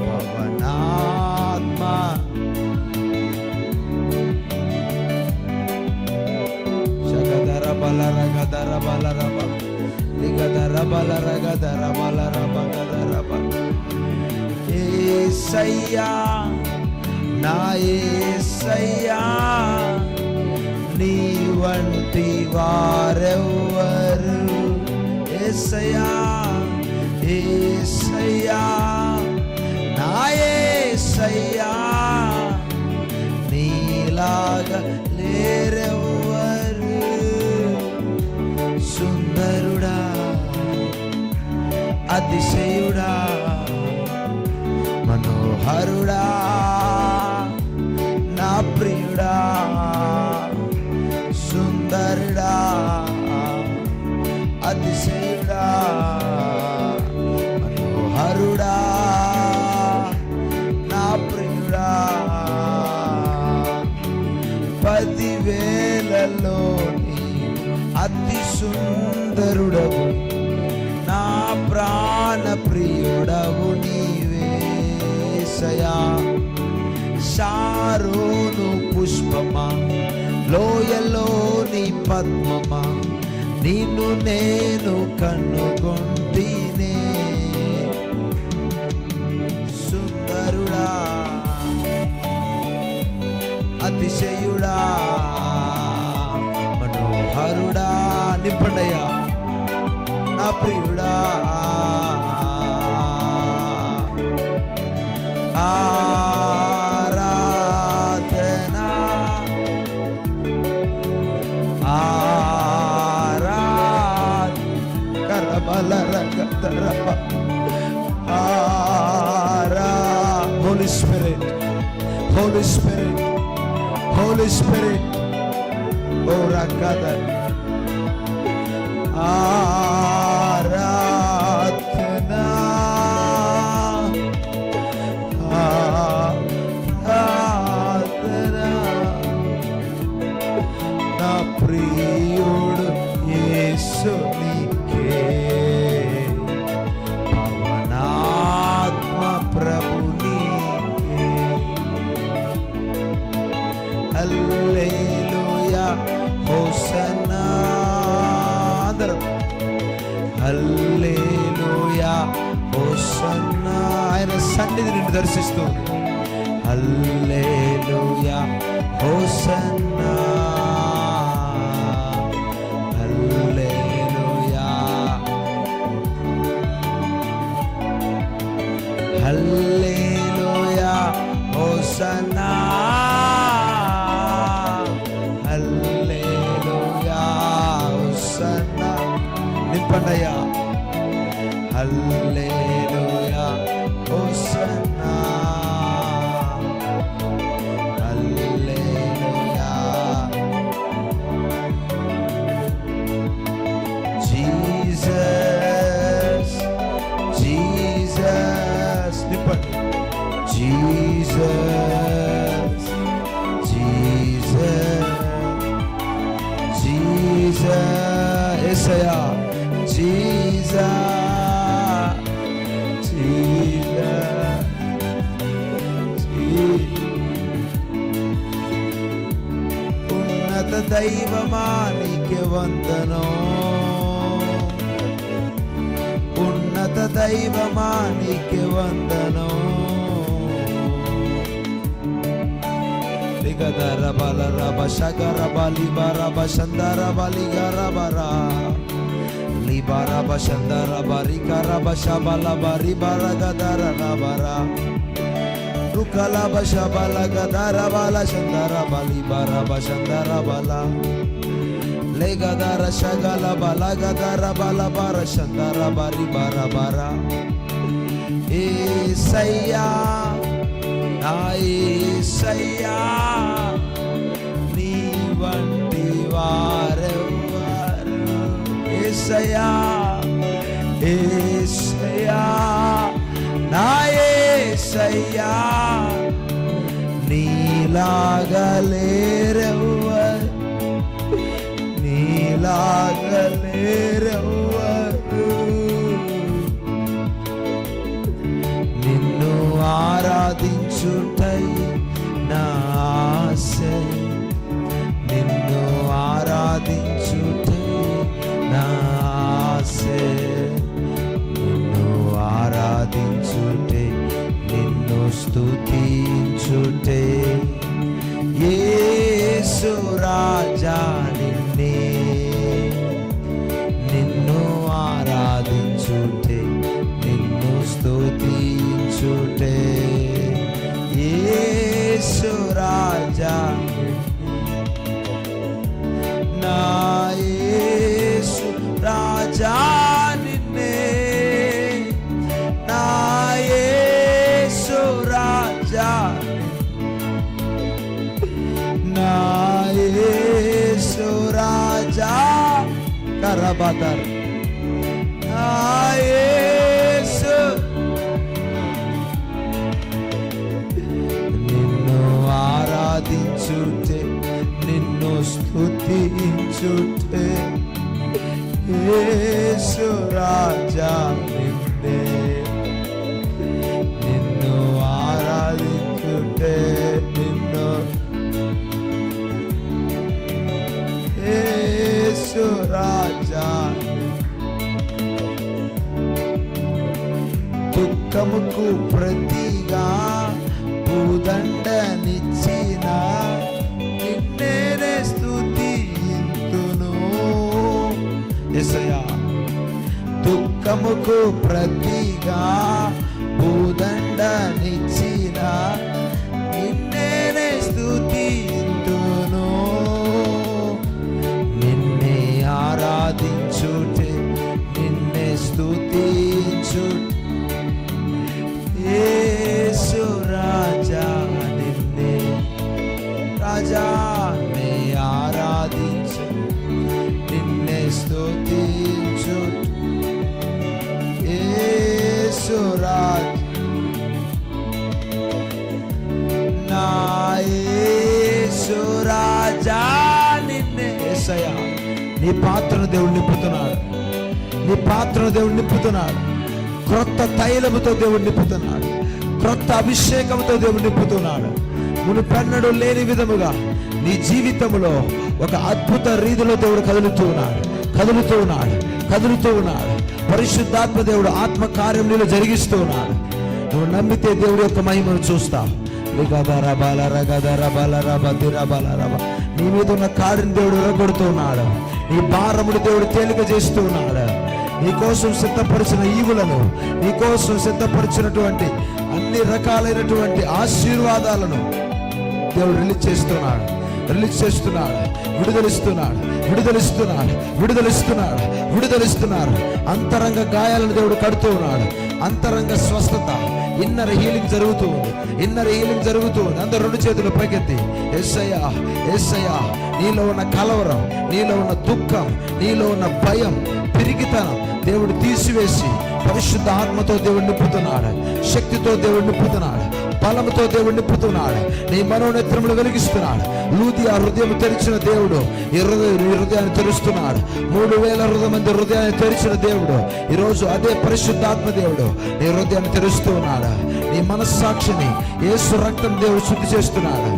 పవనాత్మ శగదర బలరగదర బలరబ నిగదర బలరగదర బలరబ గదరబ యేసయ్యా నా యేసయ్యా నీ వంటి వారెవ్వరు. యేసయ్యా యేసయ్యా నా యేసయ్యా నీలాగా లేరెవ్వరు. సుందరుడా అతిశయుడా మనోహరుడా నా ప్రియుడా సుందరుడా అతిశయుడా మనోహరుడా నా ప్రియుడా 10,000లలో అతి సుందరుడవు నా ప్రాణ ప్రియుడవు నీవే యేసయ్యా. శారోను పుష్పమా లోయలోని పద్మమా నిన్ను నేను కనుగొంటినే. సుందరుడా అతిశయుడా మనోహరుడా నింపడయ్యా నా ప్రియుడా ఆరాధనా కరబలరగదరబ Holy Spirit, Holy Spirit, Holy Spirit, oh Rakada, Aradhana, Aradhana, na priyudu Yesunike, Pavanatma Prabhunike. Hallelujah hosanna అందరం హల్లెలూయా హోసన్నా ఆయన సన్నిధి నిన్ను దర్శిస్తూ hallelujah hosanna hallelujah hallelujah hosanna నింపండయ్యా హల్లెలూయా హోసన్నా హల్లెలూయా జీసస్ యేసయ్యా ఉన్నత దైవమా నీకే వందనం, ఉన్నత దైవమా నీకే వందనం. లిగదర బల రబ శగర బలి బరబ శందర బలి గరబరా లిబర బశందర బరి కరబ శబల బరి బర గదర రబరా రుకల బశబల గదర బల శందర బలి బరబ శందర బల లేగదర శగల బల గదర బల బర శందర బరి బర బర. యేసయ్యా నా యేసయ్యా నీ వంటి వారెవ్వరు. యేసయ్యా యేసయ్యా నా యేసయ్యా నీలాగా లేరెవ్వరు, నీలాగా లేరెవ్వరు. నిన్ను ఆరాధించుటై నా ఆశ, నిన్ను ఆరాధించుటై నా ఆశ, నిన్ను ఆరాధించుటే నిన్ను స్తుతించుటే. యేసు రాజా నిన్నే, నిన్ను ఆరాధించుటే నిన్ను స్తుతించుటే. యేసు రాజా నా యేసు రాజా నిన్నే, నా యేసు రాజా నా యేసు రాజా కరబదర్ నా యేసు. నిన్ను ఆరాధించుటే నిన్ను స్తుతించుటే యేసు రాజా నిన్నే, నిన్ను ఆరాధించుటే నిన్ను యేసు రాజా. దుఃఖముకు ప్రతిగా భూదండనిచ్చిన నిన్నే స్తుతింతును. యేసయ్యా దుఃఖముకు ప్రతిగా భూదండనిచ్చిన నిన్నే స్తుతింతును. నిన్నే ఆరాధించుటే నిన్నే స్తుతించుటే యేసు రాజా నిన్నే, రాజా నే ఆరాధించు నిన్నే స్తుతించు. యేసు రాజా నా యేసు రాజా నిన్నే. యేసయ్యా నీ పాత్రను దేవుడు నింపుతున్నాడు, నీ పాత్రను దేవుడు నింపుతున్నాడు. క్రొత్త తైలముతో దేవుడు నింపుతున్నాడు, క్రొత్త అభిషేకంతో దేవుడు నింపుతున్నాడు. మునుపెన్నడూ లేని విధముగా నీ జీవితంలో ఒక అద్భుత రీతిలో దేవుడు కదులుతూ ఉన్నాడు, కదులుతూ ఉన్నాడు, కదులుతూ ఉన్నాడు. పరిశుద్ధాత్మ దేవుడు ఆత్మ కార్యం నీలో జరిగిస్తూ ఉన్నాడు. నువ్వు నమ్మితే దేవుడి యొక్క మహిమను చూస్తావు. నీ మీద ఉన్న కాడిని దేవుడు విరగొడుతూ ఉన్నాడు, నీ భారముడు దేవుడు తేలిక చేస్తూ ఉన్నాడు. నీ కోసం సిద్ధపరిచిన ఈవులను, నీ కోసం సిద్ధపరిచినటువంటి అన్ని రకాలైనటువంటి ఆశీర్వాదాలను దేవుడు రిలీజ్ చేస్తున్నాడు, రిలీజ్ చేస్తున్నాడు. విడుదలిస్తున్నాడు, విడుదలిస్తున్నాడు, విడుదలిస్తున్నాడు, విడుదలిస్తున్నాడు. అంతరంగ గాయాలను దేవుడు కడుతూ ఉన్నాడు. అంతరంగ స్వస్థత, ఇన్నర్ హీలింగ్ జరుగుతూ ఉంది, ఇన్నర్ హీలింగ్ జరుగుతూ ఉంది. అందరూ రెండు చేతులు పైకెత్తి యేసయ్యా యేసయ్యా నీలో ఉన్న కలవరం, నీలో ఉన్న దుఃఖం, నీలో ఉన్న భయం, పిరికితనం దేవుడు తీసివేసి పరిశుద్ధ ఆత్మతో దేవుడు నింపుతున్నాడు, శక్తితో దేవుడు నింపుతున్నాడు, బలముతో దేవుడు నింపుతున్నాడు, నీ మనోనేత్రములు వెలిగిస్తున్నాడు. లూదియా హృదయం తెరిచిన దేవుడు ఈ హృదయాన్ని తెరుస్తున్నాడు. 3000 మంది హృదయాన్ని తెరిచిన దేవుడు ఈరోజు అదే పరిశుద్ధాత్మ దేవుడు నీ హృదయాన్ని తెరుస్తూ ఉన్నాడు. నీ మనస్సాక్షిని యేసు రక్తం దేవుడు శుద్ధి చేస్తున్నాడు.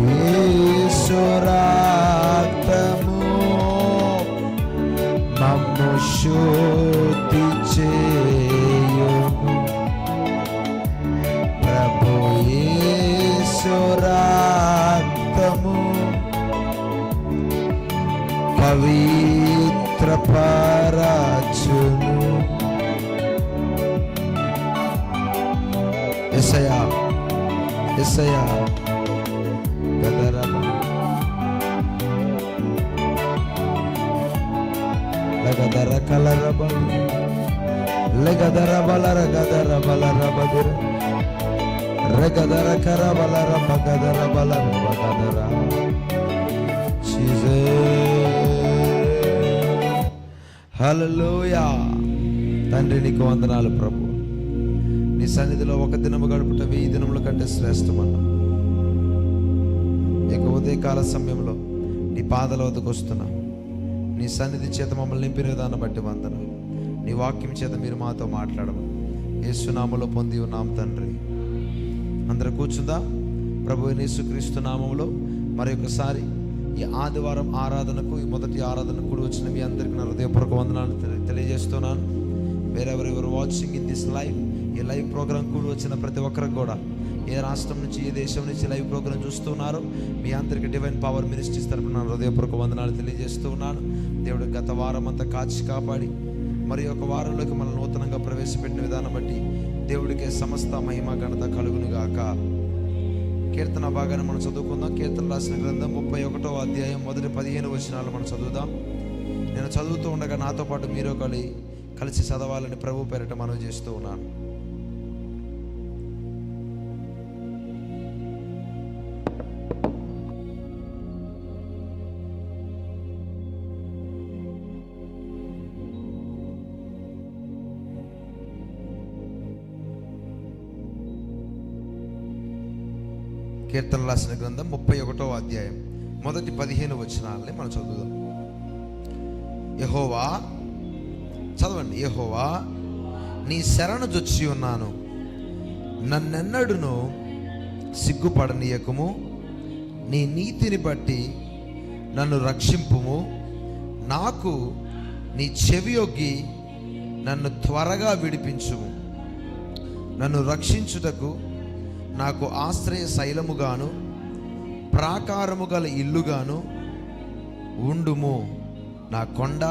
యేసు రక్తము మమ్ము శుద్ధి చేయును, ప్రభు యేసు రక్తము పవిత్రపరచును. యేసయ్యా యేసయ్యా గదరబ లగదర కలరబ లగదర బలర గదర బలర బదర రగదర కరబలర బగదర బలర బగదర హల్లెలూయా. తండ్రి నీకు వందనాలు ప్రభు. నీ సన్నిధిలో ఒక దినము గడుపుట 1000 దినముల కంటే శ్రేష్టమన్నా. ఇక ఉదయకాల సమయంలో నీ పాదాల వద్దకు వస్తున్నా. నీ సన్నిధి చేత మమ్మల్ని నింపిన విధానం బట్టి వందన. నీ వాక్యం చేత మీరు మాతో మాట్లాడమని యేసు నామములో పొంది ఉన్నాం తండ్రి. అందరూ కూర్చుందా? ప్రభు యేసుక్రీస్తు నామములో మరొకసారి ఈ ఆదివారం ఆరాధనకు, ఈ మొదటి ఆరాధనకు కూడి వచ్చిన మీ అందరికీ నా హృదయపూర్వక వందనాలు తెలియజేస్తున్నాను. Wherever watching in this live, ఈ లైవ్ ప్రోగ్రాం కూడి వచ్చిన ప్రతి ఒక్కరికి కూడా, ఏ రాష్ట్రం నుంచి, ఏ దేశం నుంచి లైవ్ ప్రోగ్రాం చూస్తున్నారు మీ అందరికీ డివైన్ పవర్ మినిస్ట్రీస్ తరపున నా హృదయపూర్వక వందనాలు తెలియజేస్తూ ఉన్నాను. దేవుడు గత వారం అంతా కాచి కాపాడి మరి ఒక వారంలోకి మనం నూతనంగా ప్రవేశపెట్టిన విధానం బట్టి దేవుడికే సమస్త మహిమ ఘనత కలుగును గాక. కీర్తన భాగాన్ని మనం చదువుకుందాం. కీర్తన రాసిన గ్రంథం 31వ అధ్యాయం మొదటి 15 వచనాలు మనం చదువుదాం. నేను చదువుతూ ఉండగా నాతో పాటు మీరు కలిసి చదవాలని ప్రభు పేరిట మనవి చేస్తూ ఉన్నాను. కీర్తన రాసిన గ్రంథం 31వ అధ్యాయం మొదటి 15 వచనాలని మనం చదువుదాం. యెహోవా, చదవండి. యెహోవా, నీ శరణు జొచ్చి ఉన్నాను, నన్నెన్నడును సిగ్గుపడనీయకుము. నీ నీతిని బట్టి నన్ను రక్షింపుము. నాకు నీ చెవియొగ్గి నన్ను త్వరగా విడిపించుము. నన్ను రక్షించుటకు నాకు ఆశ్రయ శైలముగాను ప్రాకారము గల ఇల్లుగాను ఉండుము. నా కొండ,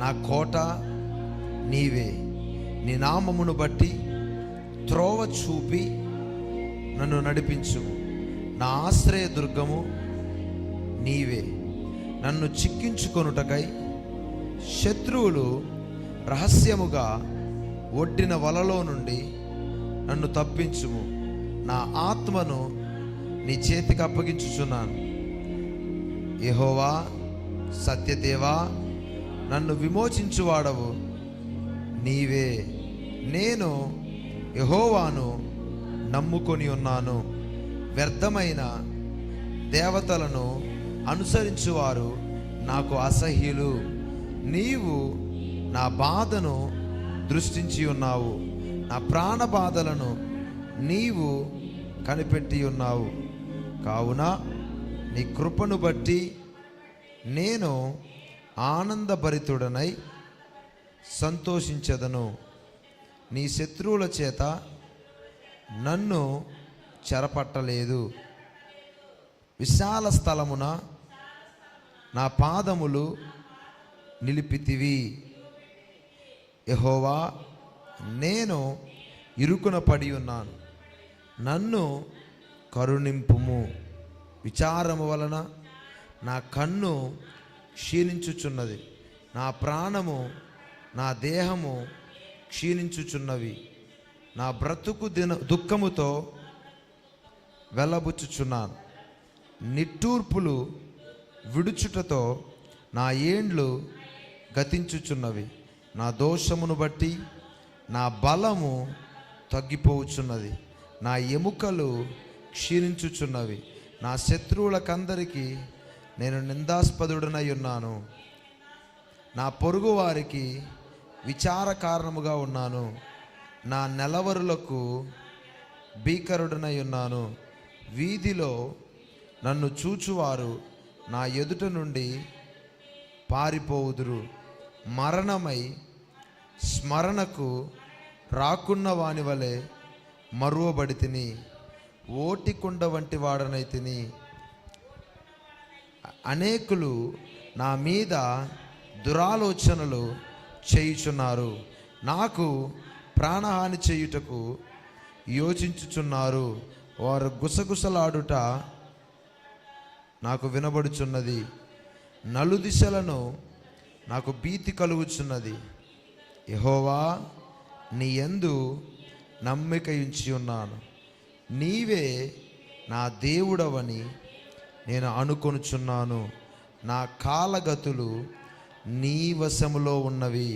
నా కోట నీవే. నీ నామమును బట్టి త్రోవ చూపి నన్ను నడిపించుము. నా ఆశ్రయ దుర్గము నీవే. నన్ను చిక్కించుకొనుటకై శత్రువులు రహస్యముగా ఒడ్డిన వలలో నుండి నన్ను తప్పించుము. నా ఆత్మను నీ చేతికి అప్పగించుచున్నాను. యెహోవా, సత్యదేవా, నన్ను విమోచించువాడవు నీవే. నేను యెహోవాను నమ్ముకొని ఉన్నాను. వ్యర్థమైన దేవతలను అనుసరించువారు నాకు అసహ్యులు. నీవు నా బాధను దృష్టించి ఉన్నావు. నా ప్రాణ బాధలను నీవు కనిపెట్టి ఉన్నావు. కావున నీ కృపను బట్టి నేను ఆనందభరితుడనై సంతోషించెదను. నీ శత్రువుల చేత నన్ను చెరపట్టలేదు. విశాల స్థలమున నా పాదములు నిలిపితివి. యెహోవా, నేను ఇరుకున పడి ఉన్నాను, నన్ను కరుణింపుము. విచారము వలన నా కన్ను క్షీణించుచున్నది, నా ప్రాణము, నా దేహము క్షీణించుచున్నవి. నా బ్రతుకు దుఃఖముతో వెళ్ళబుచ్చుచున్నాను. నిట్టూర్పులు విడుచుటతో నా ఏండ్లు గతించుచున్నవి. నా దోషమును బట్టి నా బలము తగ్గిపోవచ్చున్నది. నా ఎముకలు క్షీణించుచున్నవి. నా శత్రువులకందరికీ నేను నిందాస్పదుడనై ఉన్నాను. నా పొరుగు వారికి విచార కారణముగా ఉన్నాను. నా నెలవరులకు భీకరుడనై ఉన్నాను. వీధిలో నన్ను చూచువారు నా ఎదుట నుండి పారిపోవుదురు. మరణమై స్మరణకు రాకున్న వాని వలె మరువబడి తిని, ఓటికుండ వంటి వాడనై తిని. అనేకులు నా మీద దురాలోచనలు చేయుచున్నారు. నాకు ప్రాణహాని చేయుటకు యోచించుచున్నారు. వారు గుసగుసలాడుట నాకు వినబడుచున్నది. నలుదిశలను నాకు భీతి కలుగుచున్నది. యెహోవా, నీ యందు నమ్మిక ఉంచి ఉన్నాను. నీవే నా దేవుడవని నేను అనుకొనుచున్నాను. నా కాలగతులు నీ వశములో ఉన్నవి.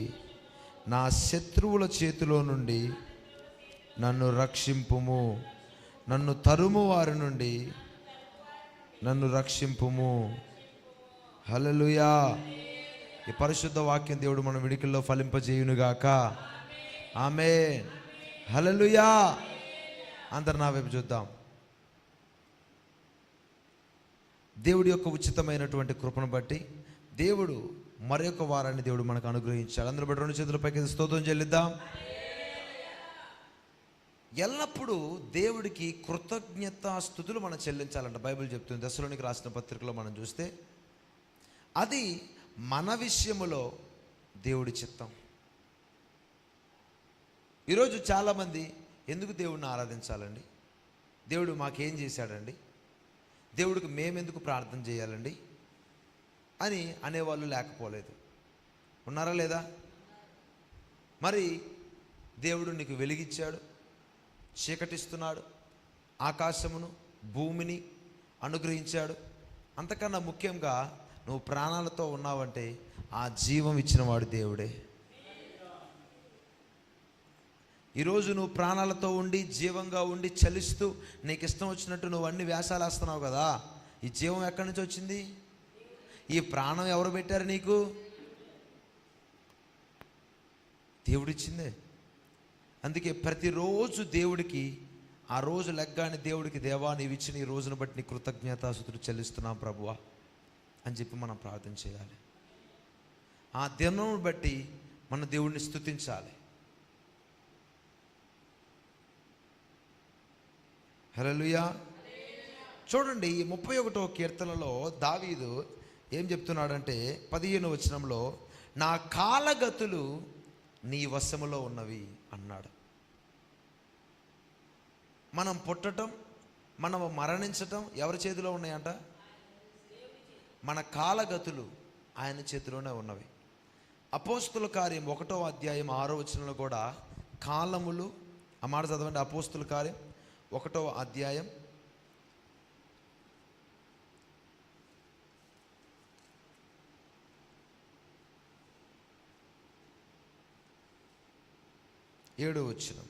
నా శత్రువుల చేతిలో నుండి నన్ను రక్షింపుము. నన్ను తరుము వారి నుండి నన్ను రక్షింపుము. హల్లెలూయా. ఈ పరిశుద్ధ వాక్యం దేవుడు మన విడికిల్లో ఫలింపజేయునుగాక. ఆమేన్. హల్లెలూయా. అందరు నా వైపు చూద్దాం. దేవుడి యొక్క ఉచితమైనటువంటి కృపను బట్టి దేవుడు మరొక వారాన్ని దేవుడు మనకు అనుగ్రహించాడు. అందరూ బట్టి 2 చేతుల పైకి స్తోత్రం చెల్లిద్దాం. ఎల్లప్పుడూ దేవుడికి కృతజ్ఞతాస్తుతులు మనం చెల్లించాలంట బైబిల్ చెప్తుంది. దశలోనికి రాసిన పత్రికలో మనం చూస్తే అది మన విషయములో దేవుడి చిత్తం. ఈరోజు చాలామంది ఎందుకు దేవుడిని ఆరాధించాలండి, దేవుడు మాకేం చేశాడండి, దేవుడికి మేమెందుకు ప్రార్థన చేయాలండి అని అనేవాళ్ళు లేకపోలేదు. ఉన్నారా లేదా? మరి దేవుడు నీకు వెలిగిచ్చాడు, చీకటిస్తున్నాడు, ఆకాశమును భూమిని అనుగ్రహించాడు. అంతకన్నా ముఖ్యంగా నువ్వు ప్రాణాలతో ఉన్నావంటే ఆ జీవం ఇచ్చినవాడు దేవుడే. ఈరోజు నువ్వు ప్రాణాలతో ఉండి జీవంగా ఉండి చలిస్తూ నీకు ఇష్టం వచ్చినట్టు నువ్వు అన్ని వేషాలు వేస్తున్నావు కదా, ఈ జీవం ఎక్కడి నుంచి వచ్చింది? ఈ ప్రాణం ఎవరు పెట్టారు నీకు? దేవుడిచ్చిందే. అందుకే ప్రతిరోజు దేవుడికి ఆ రోజు లెగ్గాని దేవుడికి, దేవా నీవు ఇచ్చిన ఈ రోజును బట్టి నీ కృతజ్ఞతాస్తుతులు చెల్లిస్తున్నాం ప్రభువా అని చెప్పి మనం ప్రార్థన చేయాలి. ఆ దినం బట్టి మన దేవుడిని స్తుతించాలి. హల్లెలూయా. చూడండి, 31వ కీర్తనలో దావీదు ఏం చెప్తున్నాడంటే 15వ వచనంలో నా కాలగతులు నీ వశములో ఉన్నవి అన్నాడు. మనం పుట్టటం, మనం మరణించటం ఎవరి చేతిలో ఉన్నాయంట? మన కాలగతులు ఆయన చేతిలోనే ఉన్నవి. అపోస్తుల కార్యం 1వ అధ్యాయం 6వ వచనంలో కూడా కాలములు, ఆ మాట చదవండి. అపోస్తుల కార్యం 1వ అధ్యాయం 7వ వచనం.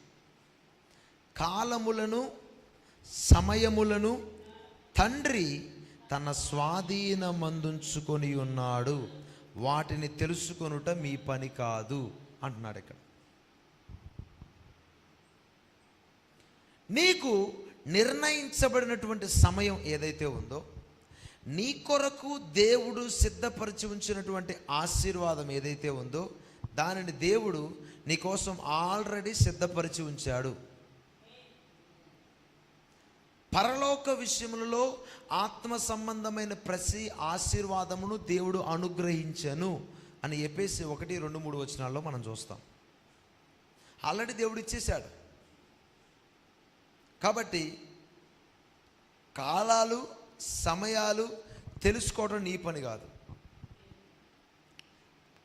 కాలములను సమయములను తండ్రి తన స్వాధీనమందుంచుకొని ఉన్నాడు, వాటిని తెలుసుకొనుట మీ పని కాదు అంటున్నాడు ఇక్కడ. నీకు నిర్ణయించబడినటువంటి సమయం ఏదైతే ఉందో, నీ కొరకు దేవుడు సిద్ధపరిచి ఉంచినటువంటి ఆశీర్వాదం ఏదైతే ఉందో, దానిని దేవుడు నీకోసం ఆల్రెడీ సిద్ధపరిచి ఉంచాడు. పరలోక విషయములలో ఆత్మ సంబంధమైన ప్రతి ఆశీర్వాదమును దేవుడు అనుగ్రహించను అని ఎఫెసీ 1, 2, 3 వచనాల్లో మనం చూస్తాం. ఆల్రెడీ దేవుడు ఇచ్చేశాడు. కాబట్టి కాలాలు సమయాలు తెలుసుకోవడం నీ పని కాదు.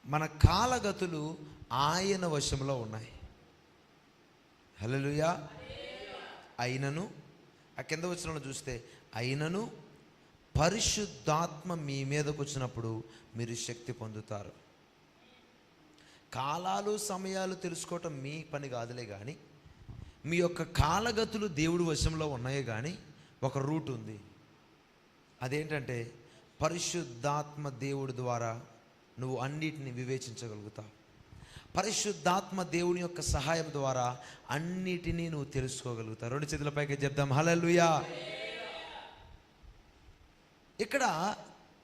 మన కాలగతులు ఆయన వశంలో ఉన్నాయి. హల్లెలూయా. అయినను, ఆ కింద వచనంలో చూస్తే అయినను పరిశుద్ధాత్మ మీ మీదకు వచ్చినప్పుడు మీరు శక్తి పొందుతారు. కాలాలు సమయాలు తెలుసుకోవటం మీ పని కాదులే, కానీ మీ యొక్క కాలగతులు దేవుడి వశంలో ఉన్నాయే. కానీ ఒక రూట్ ఉంది, అదేంటంటే పరిశుద్ధాత్మ దేవుడి ద్వారా నువ్వు అన్నిటిని వివేచించగలుగుతావు. పరిశుద్ధాత్మ దేవుని యొక్క సహాయం ద్వారా అన్నిటినీ నువ్వు తెలుసుకోగలుగుతావు. రెండు చేతుల పైకి చెప్దాం హల్లెలూయా. ఇక్కడ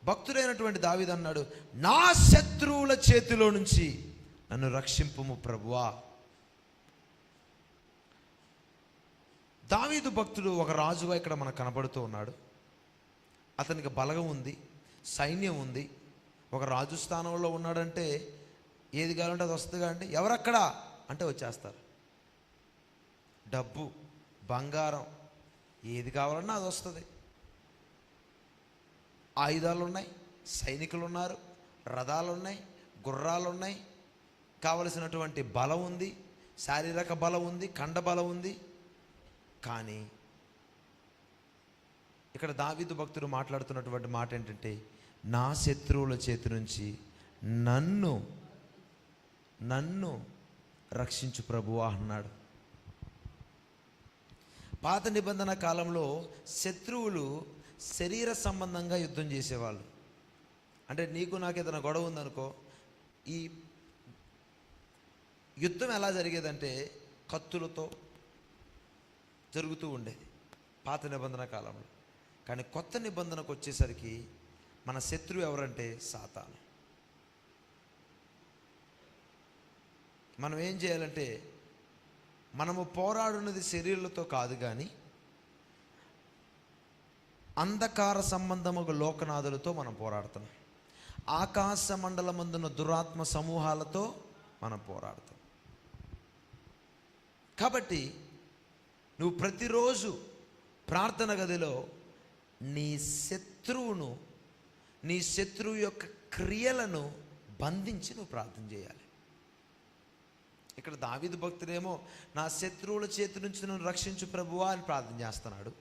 భక్తుడైనటువంటి దావీదు అన్నాడు, నా శత్రువుల చేతిలో నుంచి నన్ను రక్షింపుము ప్రభువా. దావీదు భక్తుడు ఒక రాజుగా ఇక్కడ మనకు కనబడుతూ ఉన్నాడు. అతనికి బలగం ఉంది, సైన్యం ఉంది. ఒక రాజు స్థానంలో ఉన్నాడంటే ఏది కావాలంటే అది వస్తుంది. కానీ ఎవరక్కడ అంటే వచ్చేస్తారు. డబ్బు, బంగారం, ఏది కావాలన్నా అది వస్తుంది. ఆయుధాలు ఉన్నాయి, సైనికులు ఉన్నారు, రథాలు ఉన్నాయి, గుర్రాలు ఉన్నాయి, కావలసినటువంటి బలం ఉంది, శారీరక బలం ఉంది, కండ బలం ఉంది. కానీ ఇక్కడ దావీదు భక్తుడు మాట్లాడుతున్నటువంటి మాట ఏంటంటే, నా శత్రువుల చేతి నుంచి నన్ను రక్షించు ప్రభువా అన్నాడు. పాత నిబంధన కాలంలో శత్రువులు శరీర సంబంధంగా యుద్ధం చేసేవాళ్ళు. అంటే నీకు నాకు ఏదైనా గొడవ ఉందనుకో, ఈ యుద్ధం ఎలా జరిగేదంటే కత్తులతో జరుగుతూ ఉండేది పాత నిబంధన కాలంలో. కానీ కొత్త నిబంధనకు వచ్చేసరికి మన శత్రువు ఎవరంటే సాతాను. మనం ఏం చేయాలంటే, మనము పోరాడున్నది శరీరాలతో కాదు, కానీ అంధకార సంబంధము లోకనాథులతో మనం పోరాడుతున్నాం. ఆకాశ మండలమందున్న దురాత్మ సమూహాలతో మనం పోరాడుతాం. కాబట్టి నువ్వు ప్రతిరోజు ప్రార్థన గదిలో నీ శత్రువు యొక్క క్రియలను బంధించి నువ్వు ప్రార్థన చేయాలి. ఇక్కడ దావీదు భక్తుడేమో నా శత్రువుల చేతి నుంచి నన్ను రక్షించు ప్రభువా అని ప్రార్థన చేస్తున్నాడు.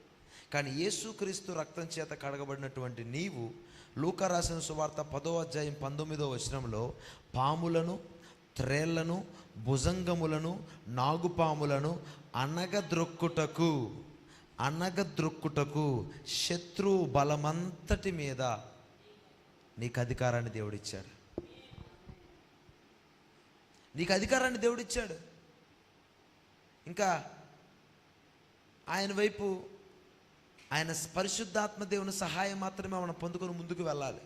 కానీ యేసుక్రీస్తు రక్తం చేత కడగబడినటువంటి నీవు లూకా రాసిన సువార్త 10వ అధ్యాయం 19వ వచనంలో పాములను, త్రేళ్లను, భుజంగములను, నాగుపాములను అనగద్రొక్కుటకు శత్రువు బలమంతటి మీద నీకు అధికారాన్ని దేవుడిచ్చాడు. నీకు అధికారాన్ని దేవుడిచ్చాడు. ఇంకా ఆయన వైపు, ఆయన పరిశుద్ధాత్మ దేవుని సహాయం మాత్రమే మనం పొందుకొని ముందుకు వెళ్ళాలి.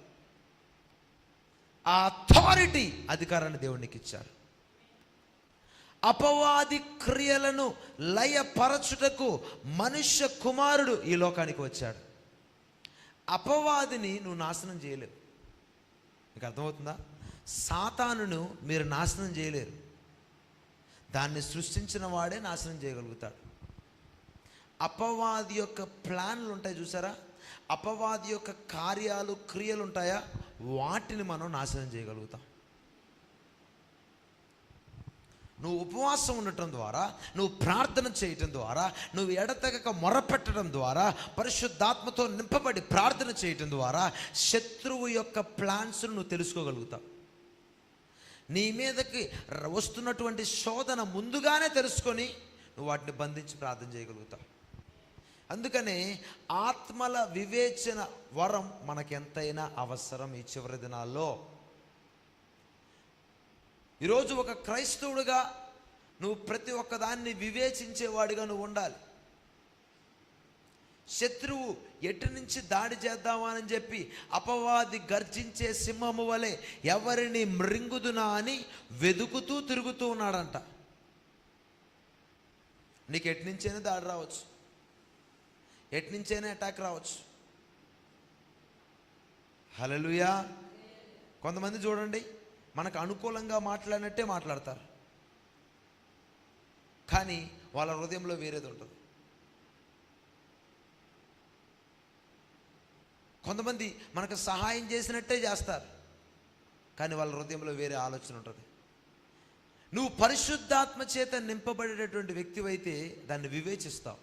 ఆ అథారిటీ, అధికారాన్ని దేవునికి ఇచ్చారు. అపవాది క్రియలను లయపరచుటకు మనుష్య కుమారుడు ఈ లోకానికి వచ్చాడు. అపవాదిని నువ్వు నాశనం చేయలేవు. మీకు అర్థమవుతుందా? సాతానును మీరు నాశనం చేయలేరు. దాన్ని సృష్టించిన వాడే నాశనం చేయగలుగుతాడు. అపవాది యొక్క ప్లాన్లు ఉంటాయి చూసారా, అపవాది యొక్క కార్యాలు, క్రియలు ఉంటాయా, వాటిని మనం నాశనం చేయగలుగుతాం. నువ్వు ఉపవాసం ఉండటం ద్వారా, నువ్వు ప్రార్థన చేయటం ద్వారా, నువ్వు ఎడతెగక మొరపెట్టడం ద్వారా, పరిశుద్ధాత్మతో నింపబడి ప్రార్థన చేయటం ద్వారా శత్రువు యొక్క ప్లాన్స్ను నువ్వు తెలుసుకోగలుగుతావు. నీ మీదకి వస్తున్నటువంటి శోధన ముందుగానే తెలుసుకొని నువ్వు వాటిని బంధించి ప్రార్థన చేయగలుగుతావు. అందుకనే ఆత్మల వివేచన వరం మనకెంతైనా అవసరం ఈ చివరి దినాల్లో. ఈరోజు ఒక క్రైస్తవుడిగా నువ్వు ప్రతి ఒక్కదాన్ని వివేచించేవాడిగా నువ్వు ఉండాలి. శత్రువు ఎటు నుంచి దాడి చేద్దామని చెప్పి అపవాది గర్జించే సింహము వలె ఎవరిని మృంగుదునా అని వెదుకుతూ తిరుగుతూ ఉన్నాడంట. నీకు ఎట్నుంచైనా దాడి రావచ్చు, ఎట్నుంచైనా అటాక్ రావచ్చు. హల్లెలూయా. కొంతమంది చూడండి, మనకు అనుకూలంగా మాట్లాడినట్టే మాట్లాడతారు, కానీ వాళ్ళ హృదయంలో వేరేది ఉంటుంది. కొంతమంది మనకు సహాయం చేసినట్టే చేస్తారు, కానీ వాళ్ళ హృదయంలో వేరే ఆలోచన ఉంటుంది. నువ్వు పరిశుద్ధాత్మ చేత నింపబడేటటువంటి వ్యక్తివైతే దాన్ని వివేచిస్తావు.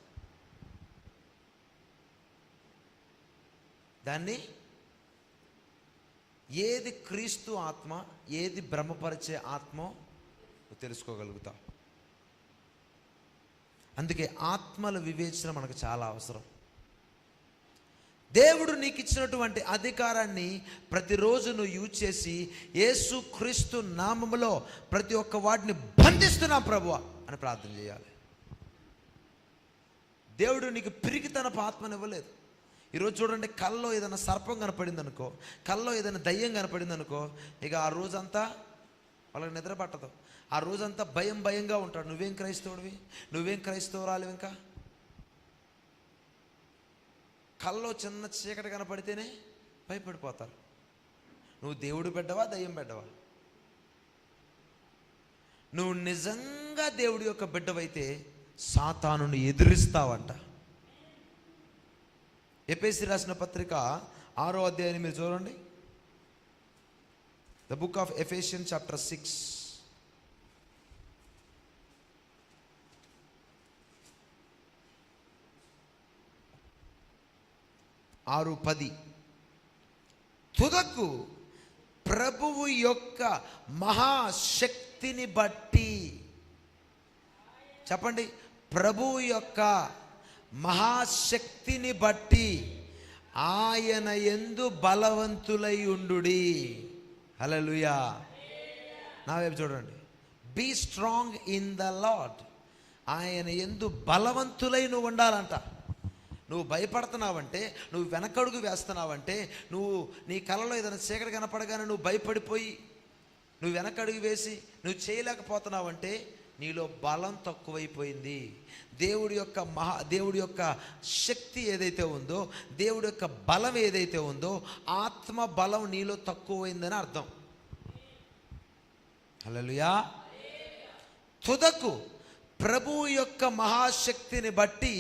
దాన్ని ఏది క్రీస్తు ఆత్మ, ఏది భ్రమపరిచే ఆత్మో నువ్వు తెలుసుకోగలుగుతావు. అందుకే ఆత్మల వివేచన మనకు చాలా అవసరం. దేవుడు నీకు ఇచ్చినటువంటి అధికారాన్ని ప్రతిరోజు నువ్వు యూజ్ చేసి యేసు క్రీస్తు నామములో ప్రతి ఒక్క వాటిని బంధిస్తున్నా ప్రభువా అని ప్రార్థన చేయాలి. దేవుడు నీకు పిరికితనపు ఆత్మనివ్వలేదు. ఈరోజు చూడండి, కల్లో ఏదైనా సర్పం కనపడింది అనుకో, కల్లో ఏదైనా దయ్యం కనపడింది అనుకో, ఇక ఆ రోజంతా వాళ్ళకి నిద్ర పట్టదు. ఆ రోజంతా భయంగా ఉంటాడు. నువ్వేం క్రైస్తవుడివి, నువ్వేం క్రైస్తవురాలివి. ఇంకా కల్లో చిన్న చీకటి కనపడితేనే భయపడిపోతారు. నువ్వు దేవుడు బిడ్డవా, దయ్యం బిడ్డవా? నువ్వు నిజంగా దేవుడి యొక్క బిడ్డవైతే సాతానుని ఎదిరిస్తావంట. ఎఫెసీ రాసిన పత్రిక 6వ అధ్యాయాన్ని మీరు చూడండి. The book of Ephesians chapter 6. 6:10 తుదకు ప్రభువు యొక్క మహాశక్తిని బట్టి, చెప్పండి, ప్రభువు యొక్క మహాశక్తిని బట్టి ఆయన యందు బలవంతులై ఉండుడి. హల్లెలూయా. నా వైపు చూడండి. Be strong in the Lord. ఆయన యందు బలవంతులై నువ్వు ఉండాలంట. నువ్వు భయపడుతున్నావంటే, నువ్వు వెనకడుగు వేస్తున్నావంటే, నువ్వు నీ కలలో ఏదైనా చీకటి కనపడగానే నువ్వు భయపడిపోయి నువ్వు వెనకడుగు వేసి నువ్వు చేయలేకపోతున్నావంటే నీలో బలం తక్కువైపోయింది. దేవుడి యొక్క శక్తి ఏదైతే ఉందో, దేవుడి యొక్క బలం ఏదైతే ఉందో, ఆత్మ బలం నీలో తక్కువైందని అర్థం. హల్లెలూయా. తుదకు ప్రభువు యొక్క మహాశక్తిని బట్టి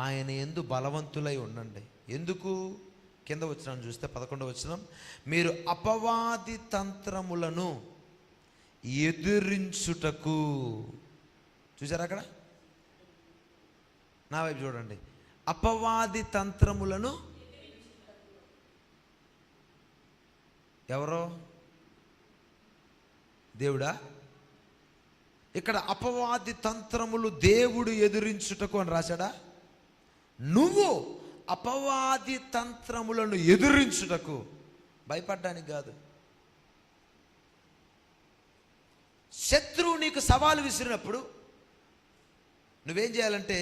ఆయన యందు బలవంతులై ఉండండి. ఎందుకు? కింద వచనం చూస్తే 11వ వచనం, మీరు అపవాది తంత్రములను ఎదిరించుటకు. చూసారా అక్కడ? నా వైపు చూడండి. అపవాది తంత్రములను. ఎవరో? దేవుడా? ఇక్కడ అపవాది తంత్రములు దేవుడు ఎదిరించుటకు అని రాశాడా? నువ్వు అపవాది తంత్రములను ఎదిరించుటకు, భయపడ్డానికి కాదు. శత్రువు నీకు సవాలు విసిరినప్పుడు నువ్వేం చేయాలంటే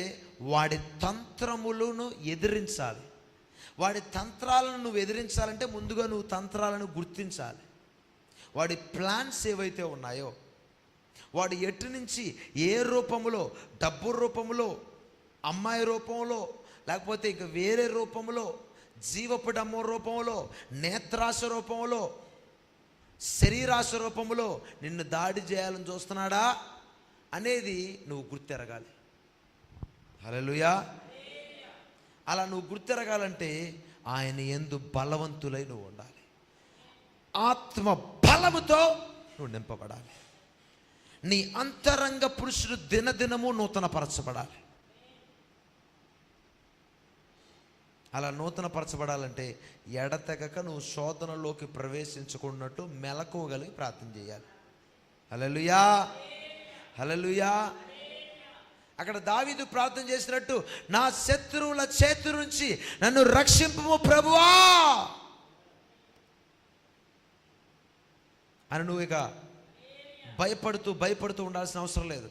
వాడి తంత్రములను ఎదిరించాలి. వాడి తంత్రాలను నువ్వు ఎదిరించాలంటే ముందుగా నువ్వు తంత్రాలను గుర్తించాలి. వాడి ప్లాన్స్ ఏవైతే ఉన్నాయో, వాడు ఎటు నుంచి ఏ రూపములో, డబ్బు రూపములో, అమ్మాయి రూపంలో, లేకపోతే ఇక వేరే రూపంలో, జీవపు డమ్మ రూపంలో, నేత్రాశ రూపంలో, శరీరాశ రూపంలో నిన్ను దాడి చేయాలని చూస్తున్నాడా అనేది నువ్వు గుర్తెరగాలి. హల్లెలూయా. అలా నువ్వు గుర్తెరగాలంటే ఆయన యందు బలవంతులై నువ్వు ఉండాలి. ఆత్మ బలముతో నువ్వు నింపబడాలి. నీ అంతరంగ పురుషుడు దినదినము నూతనపరచబడాలి. అలా నూతనపరచబడాలంటే ఎడతెగక నువ్వు శోధనలోకి ప్రవేశించుకున్నట్టు మెలకువగలిగి ప్రార్థన చేయాలి. హల్లెలూయా. హల్లెలూయా. అక్కడ దావీదు ప్రార్థన చేసినట్టు, నా శత్రువుల చేతి నుంచి నన్ను రక్షింపుము ప్రభువా అని నువ్వు ఇక భయపడుతూ ఉండాల్సిన అవసరం లేదు.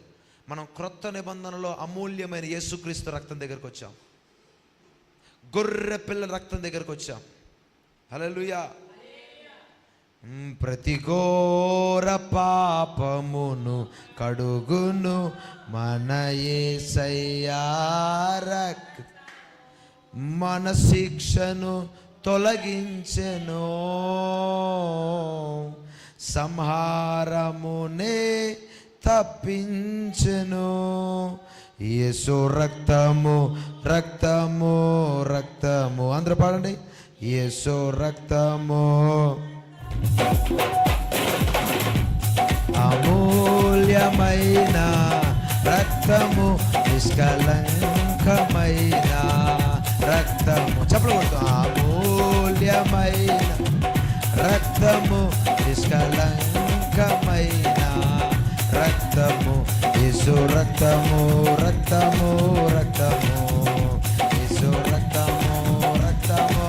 మనం క్రొత్త నిబంధనలో అమూల్యమైన యేసుక్రీస్తు రక్తం దగ్గరకు వచ్చాం. గొర్రె పిల్ల రక్తం దగ్గరకు వచ్చాం. హల్లెలూయా. ప్రతి ఘోర పాపమును కడుగును మన యేసయ్యా రక్తం, మన శిక్షను తొలగించెను, సంహారమునే తప్పించెను. యేసు రక్తము రక్తము రక్తము. అందరూ పాడండి. యేసు రక్తము అమూల్యమైన రక్తము, నిష్కలంకమైన రక్తము. చెప్పలు కొడుతూ, రక్తము నిష్కలంకమైన రక్తము యేసు రక్తము రక్తము రక్తము యేసు రక్తము రక్తము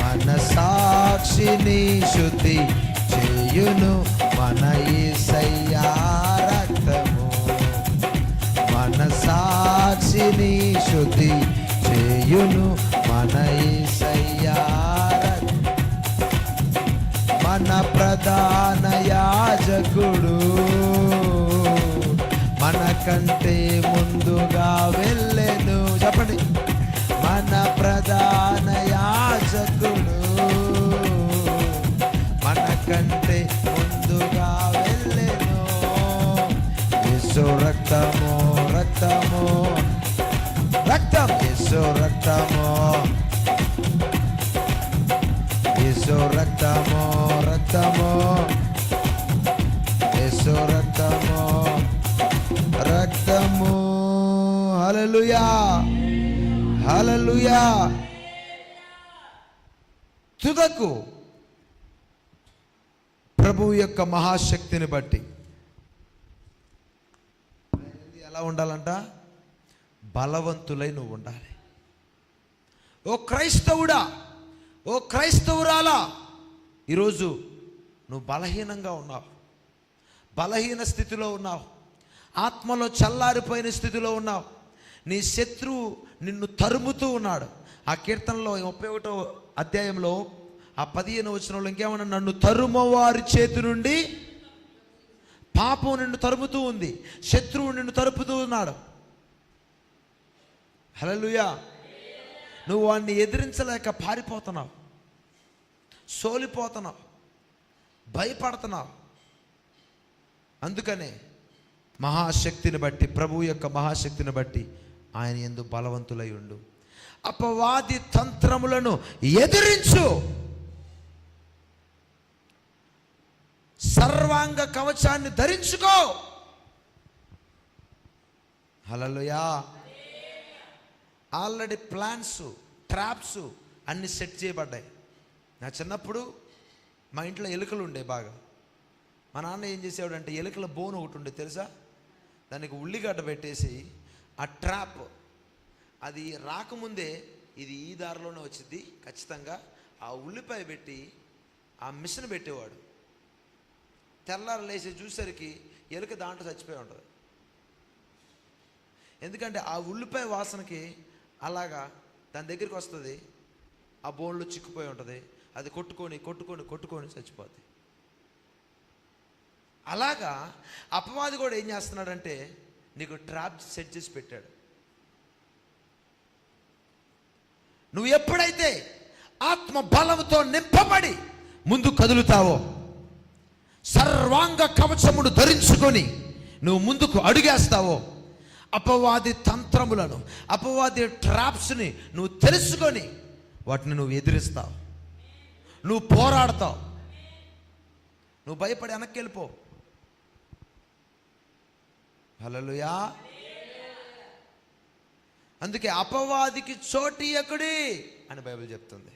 మన సాక్షిని శుద్ధి చేయును మన యేసయ్యా రక్తము మన సాక్షిని శుద్ధి చేయును మన యేసయ్యా మన ప్రధాన యాజకుడు మనకంటే ముందుగా వెళ్ళెను. చెప్పండి, మన ప్రధాన యాజకుడు మనకంటే ముందుగా వెళ్ళెను. యేసు రక్తము రక్తము రక్తం యేసు రక్తము యేసు రక్తము రక్తము యేసు రక్తము రక్తము. హల్లెలూయా హల్లెలూయా. తుదకు ప్రభువు యొక్క మహాశక్తిని బట్టి ఎలా ఉండాలంట? బలవంతులై నువ్వు ఉండాలి. ఓ క్రైస్తవుడా, ఓ క్రైస్తవురాలా, ఈరోజు నువ్వు బలహీనంగా ఉన్నావు, బలహీన స్థితిలో ఉన్నావు, ఆత్మలో చల్లారిపోయిన స్థితిలో ఉన్నావు. నీ శత్రువు నిన్ను తరుముతూ ఉన్నాడు. ఆ కీర్తనలో 31వ అధ్యాయంలో ఆ 15వ వచనంలో ఇంకేమన్నా, నన్ను తరుమవారి చేతి నుండి పాపం నిన్ను తరుముతూ ఉంది, శత్రువు నిన్ను తరుపుతూ ఉన్నాడు. హల్లెలూయా. నువ్వు వాడిని ఎదిరించలేక పారిపోతున్నావు, సోలిపోతున్నావు, భయపడుతున్నావు. అందుకనే మహాశక్తిని బట్టి, ప్రభువు యొక్క మహాశక్తిని బట్టి ఆయన యందు బలవంతులై ఉండు. అపవాది తంత్రములను ఎదిరించు. సర్వాంగ కవచాన్ని ధరించుకో. హల్లెలూయా. ఆల్రెడీ ప్లాన్స్, ట్రాప్స్ అన్ని సెట్ చేయబడ్డాయి. నా చిన్నప్పుడు మా ఇంట్లో ఎలుకలు ఉండే బాగా. మా నాన్న ఏం చేసేవాడంటే, ఎలుకల బోన్ ఒకటి ఉండే తెలుసా, దానికి ఉల్లిగడ్డ పెట్టేసి ఆ ట్రాప్ అది రాకముందే ఇది ఈ దారిలోనే వచ్చింది ఖచ్చితంగా, ఆ ఉల్లిపాయ పెట్టి ఆ మిషన్ పెట్టేవాడు. తెల్లారు లేచి చూసరికి ఎలుక దాంట్లో చచ్చిపోయి ఉంటుంది. ఎందుకంటే ఆ ఉల్లిపాయ వాసనకి అలాగా దాని దగ్గరికి వస్తుంది, ఆ బోన్లో చిక్కుపోయి ఉంటుంది, అది కొట్టుకొని కొట్టుకొని కొట్టుకొని చచ్చిపోద్ది. అలాగా అపవాది కూడా ఏం చేస్తున్నాడంటే, నీకు ట్రాప్ సెట్ చేసి పెట్టాడు. నువ్వు ఎప్పుడైతే ఆత్మ బలంతో నింపబడి ముందు కదులుతావో, సర్వాంగ కవచమును ధరించుకొని నువ్వు ముందుకు అడుగేస్తావో, అపవాది తంత్రములను, అపవాది ట్రాప్స్ని నువ్వు తెలుసుకొని వాటిని నువ్వు ఎదిరిస్తావు, నువ్వు పోరాడతావు. నువ్వు భయపడి వెనక్కి వెళ్ళిపో. హల్లెలూయా. అందుకే అపవాదికి చోటియకుడి అని బైబిల్ చెప్తుంది.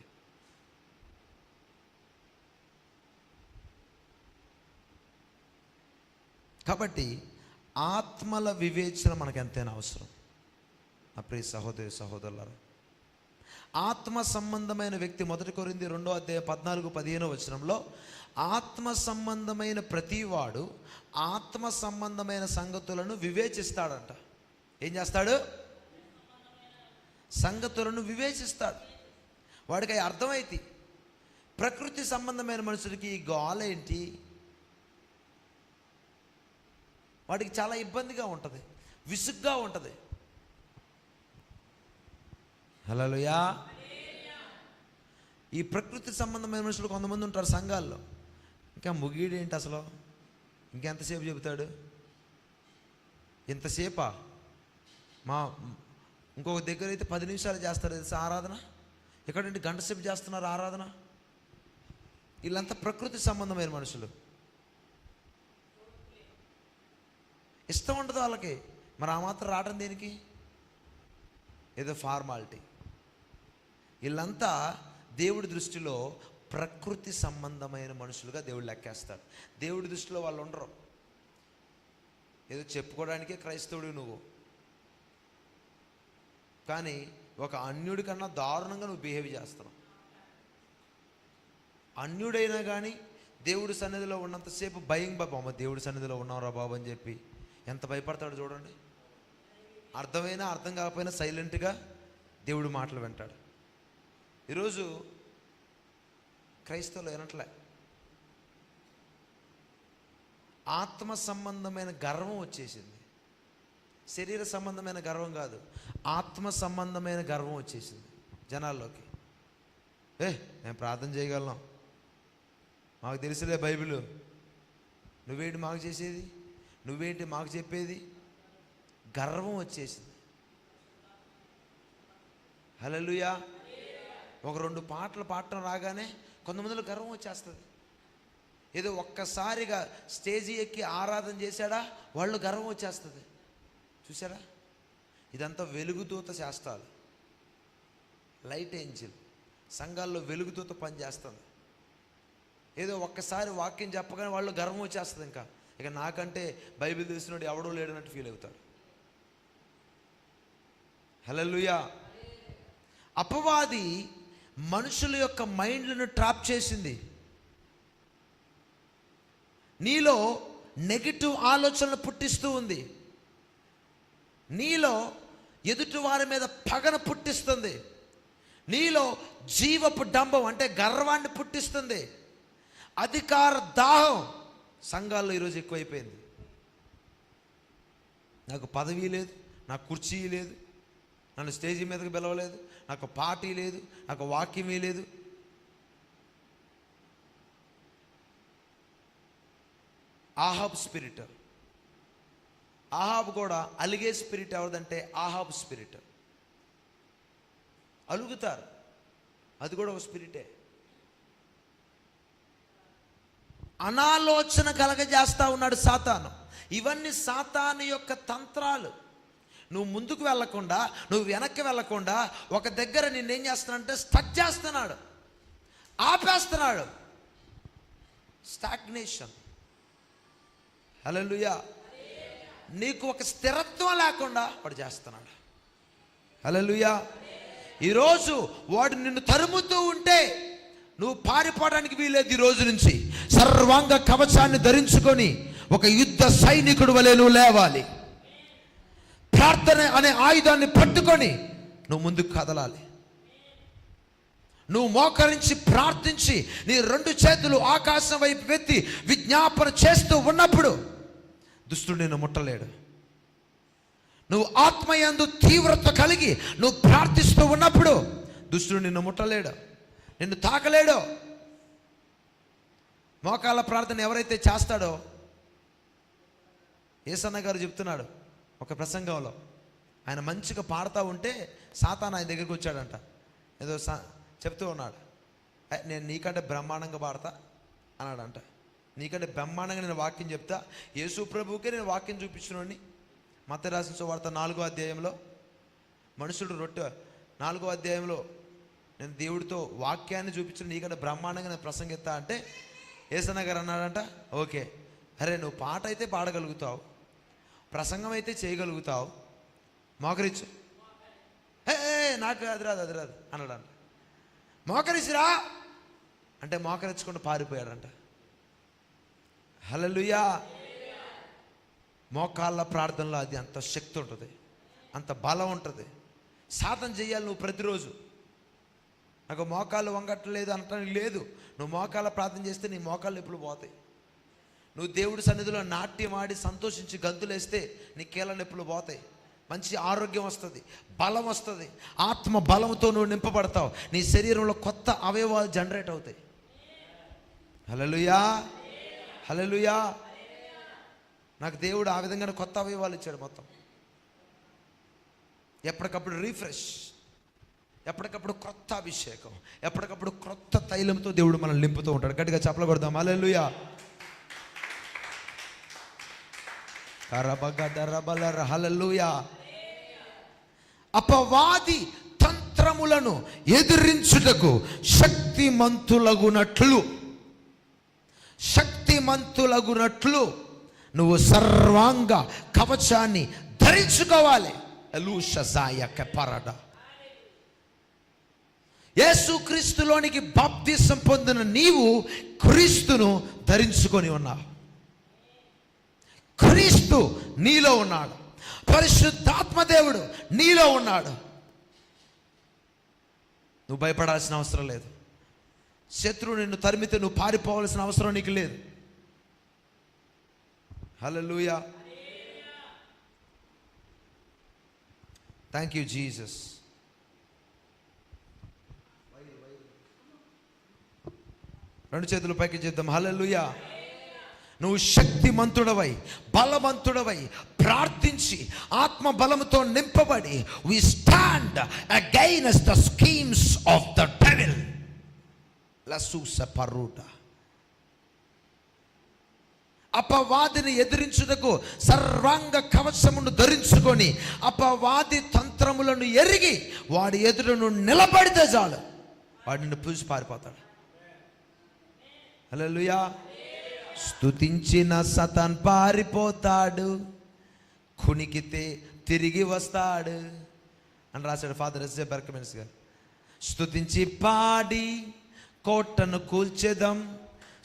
కాబట్టి ఆత్మల వివేచన మనకు ఎంతైనా అవసరం. నా ప్రియ సహోదరి సహోదరులారా, ఆత్మ సంబంధమైన వ్యక్తి 1 కొరింథీ 2వ అధ్యాయం 14-15 వచనంలో, ఆత్మ సంబంధమైన ప్రతివాడు ఆత్మ సంబంధమైన సంగతులను వివేచిస్తాడంట. ఏం చేస్తాడు? సంగతులను వివేచిస్తాడు. వాడికి అవి అర్థమైతే. ప్రకృతి సంబంధమైన మనుషులకి ఈ గోలేంటి, వాడికి చాలా ఇబ్బందిగా ఉంటుంది, విసుగ్గా ఉంటుంది. హల్లెలూయా. ఈ ప్రకృతి సంబంధమైన మనుషులు కొంతమంది ఉంటారు సంఘాల్లో. ఇంకా ముగిడేంటి అసలు, ఇంకెంతసేపు చెబుతాడు, ఇంతసేపా? మా ఇంకొక దగ్గర అయితే 10 నిమిషాలు చేస్తారు తెలుసా ఆరాధన, ఎక్కడంటే గంట సేపు చేస్తున్నారు ఆరాధన. వీళ్ళంతా ప్రకృతి సంబంధమైన మనుషులు. ఇష్టం ఉండదు వాళ్ళకి, మరి ఆ మాత్రం రావడం దేనికి? ఏదో ఫార్మాలిటీ. వీళ్ళంతా దేవుడి దృష్టిలో ప్రకృతి సంబంధమైన మనుషులుగా దేవుడు లెక్కేస్తాడు. దేవుడి దృష్టిలో వాళ్ళు ఉండరు. ఏదో చెప్పుకోవడానికే క్రైస్తవుడు నువ్వు, కానీ ఒక అన్యుడి కన్నా దారుణంగా నువ్వు బిహేవ్ చేస్తున్నావు. అన్యుడైనా కానీ దేవుడి సన్నిధిలో ఉన్నంతసేపు భయం, బాబు అమ్మ దేవుడి సన్నిధిలో ఉన్నావురా బాబు అని చెప్పి ఎంత భయపడతాడు చూడండి. అర్థమైనా అర్థం కాకపోయినా సైలెంట్గా దేవుడి మాటలు వింటాడు. ఈరోజు క్రైస్తవులు వినట్లే. ఆత్మ సంబంధమైన గర్వం వచ్చేసింది, శరీర సంబంధమైన గర్వం కాదు, ఆత్మ సంబంధమైన గర్వం వచ్చేసింది జనాల్లోకి. నేను ప్రార్థన చేయగలను, మాకు తెలుసులే బైబిల్, నువ్వేంటి మాకు చేసేది, నువ్వేంటి మాకు చెప్పేది, గర్వం వచ్చేసింది. హల్లెలూయా. ఒక 2 పాటలు పాడటం రాగానే కొంతమందిలో గర్వం వచ్చేస్తుంది. ఏదో ఒక్కసారిగా స్టేజీ ఎక్కి ఆరాధన చేశాడా వాళ్ళు గర్వం వచ్చేస్తుంది. చూసారా, ఇదంతా వెలుగుదూత శాస్త్రాలు, లైట్ ఏంజిల్ సంఘాల్లో వెలుగుదూత పనిచేస్తుంది. ఏదో ఒక్కసారి వాక్యం చెప్పగానే వాళ్ళు గర్వం వచ్చేస్తుంది. ఇక నాకంటే బైబిల్ తెలిసినోడు ఎవడో లేడన్నట్టు ఫీల్ అవుతాడు. హల్లెలూయా. అపవాది మనుషుల యొక్క మైండ్లను ట్రాప్ చేసింది. నీలో నెగిటివ్ ఆలోచనలు పుట్టిస్తూ ఉంది, నీలో ఎదుటి వారి మీద పగను పుట్టిస్తుంది, నీలో జీవపు డంబం అంటే గర్వాన్ని పుట్టిస్తుంది, అధికార దాహం సంఘాల్లో ఈరోజు ఎక్కువైపోయింది. నాకు పదవి లేదు, నాకు కుర్చీ లేదు, నన్ను స్టేజీ మీదకి పిలవలేదు, నాకు పార్టీ లేదు, నాకు వాక్యమే లేదు. ఆహాబ్ స్పిరిట్, ఆహాబ్ కూడా అలిగే స్పిరిట్ ఎవరిదంటే ఆహాబ్ స్పిరిట్. అలుగుతారు, అది కూడా ఒక స్పిరిటే. అనాలోచన కలగజేస్తా ఉన్నాడు సాతాను. ఇవన్నీ సాతాను యొక్క తంత్రాలు. నువ్వు ముందుకు వెళ్ళకుండా, నువ్వు వెనక్కి వెళ్ళకుండా ఒక దగ్గర నిన్నేం చేస్తున్నాడంటే స్టక్ చేస్తున్నాడు, ఆపేస్తున్నాడు. స్టాగ్నేషన్. హల్లెలూయా. నీకు ఒక స్థిరత్వం లేకుండా వాడు చేస్తున్నాడు. హల్లెలూయా. ఈరోజు వాడు నిన్ను తరుముతూ ఉంటే నువ్వు పారిపోవడానికి వీలేదు. ఈ రోజు నుంచి సర్వాంగ కవచాన్ని ధరించుకొని ఒక యుద్ధ సైనికుడు వలె నువ్వు లేవాలి. ప్రార్థన అనే ఆయుధాన్ని పట్టుకొని నువ్వు ముందుకు కదలాలి. నువ్వు మోకరించి ప్రార్థించి నీ 2 చేతులు ఆకాశం వైపు ఎత్తి విజ్ఞాపన చేస్తూ ఉన్నప్పుడు దుష్టుడు నిన్ను ముట్టలేడు. నువ్వు ఆత్మయందు తీవ్రత కలిగి నువ్వు ప్రార్థిస్తూ ఉన్నప్పుడు దుష్టుడు నిన్ను ముట్టలేడు, నిన్ను తాకలేడు. మోకాళ్ళ ప్రార్థన ఎవరైతే చేస్తాడో, యేసన్న గారు చెప్తున్నాడు ఒక ప్రసంగంలో, ఆయన మంచిగా పాడుతూ ఉంటే సాతాను ఆయన దగ్గరికి వచ్చాడంట. ఏదో చెప్తూ ఉన్నాడు, నేను నీకంటే బ్రహ్మాండంగా పాడతా అన్నాడంట. నీకంటే బ్రహ్మాండంగా నేను వాక్యం చెప్తా, యేసు ప్రభువుకే నేను వాక్యం చూపించినోడిని. మత్తయి రాసిన సువార్త 4వ అధ్యాయంలో మనుషుడు 4వ అధ్యాయంలో నేను దేవుడితో వాక్యాన్ని చూపించిన, నీకంటే బ్రహ్మాండంగా నేను ప్రసంగిస్తా అంటే యేసన్న గారు అన్నాడంట, ఓకే, అరే నువ్వు పాట అయితే పాడగలుగుతావు, ప్రసంగం అయితే చేయగలుగుతావు, మోకరించు. నాకు అది రాదు అన్నాడంట. మోకరించురా అంటే మోకరించకుండా పారిపోయాడంట. హల్లెలూయా. మోకాళ్ళ ప్రార్థనలో అది అంత శక్తి ఉంటుంది, అంత బలం ఉంటుంది. సాధన చేయాలి నువ్వు ప్రతిరోజు. నాకు మోకాళ్ళు వంగట్లేదు అనటానికి లేదు. నువ్వు మోకాళ్ళ ప్రార్థన చేస్తే నీ మోకాళ్ళు ఎప్పుడు పోతాయి. నువ్వు దేవుడి సన్నిధిలో నాట్యం ఆడి సంతోషించి గంతులేస్తే నీ కీళ్ళ నొప్పులు పోతాయి. మంచి ఆరోగ్యం వస్తుంది, బలం వస్తుంది, ఆత్మ బలంతో నువ్వు నింపబడతావు. నీ శరీరంలో కొత్త అవయవాలు జనరేట్ అవుతాయి. హల్లెలూయా. హల్లెలూయా. నాకు దేవుడు ఆ విధంగా కొత్త అవయవాలు ఇచ్చాడు. మొత్తం ఎప్పటికప్పుడు రీఫ్రెష్, ఎప్పటికప్పుడు కొత్త అభిషేకం, ఎప్పటికప్పుడు కొత్త తైలంతో దేవుడు మనల్ని నింపుతూ ఉంటాడు. గట్టిగా చప్పలు కొడదాం. హల్లెలూయా. హల్లెలూయా. అపవాది తంత్ర తంత్రములను ఎదిరించుటకు శక్తిమంతులగునట్లు నువ్వు సర్వాంగ కవచాన్ని ధరించుకోవాలి. యేసుక్రీస్తులోనికి బాప్తిసం పొందిన నీవు క్రీస్తును ధరించుకొని ఉన్నావు. క్రీస్తు నీలో ఉన్నాడు. పరిశుద్ధాత్మదేవుడు నీలో ఉన్నాడు. నువ్వు భయపడాల్సిన అవసరం లేదు. శత్రువు నిన్ను తరిమితే నువ్వు పారిపోవాల్సిన అవసరం నీకు లేదు. హల్లెలూయా. Thank you Jesus. రెండు చేతులు పైకి చేద్దాం. హల్లెలూయా. నువ్వు శక్తిమంతుడవై బలవంతుడవై ప్రార్థించి ఆత్మ బలముతో నింపబడి we stand against the schemes of the devil. లసూస పరుట. అపవాదిని ఎదిరించుటకు సర్వాంగ కవచమును ధరించుకొని అపవాది తంత్రములను ఎరిగి వాడి ఎదురును నిలబడితే చాలు, వాడు నిన్ను పూసి పారిపోతాడు. హల్లెలూయా. స్తుతించిన సతాన్ పారిపోతాడు, కునికితే తిరిగి వస్తాడు అని రాశాడు ఫాదర్ ఎస్జే బెర్కమెన్స్ గారు. స్తుతించి పాడి కోటను కూల్చెదం,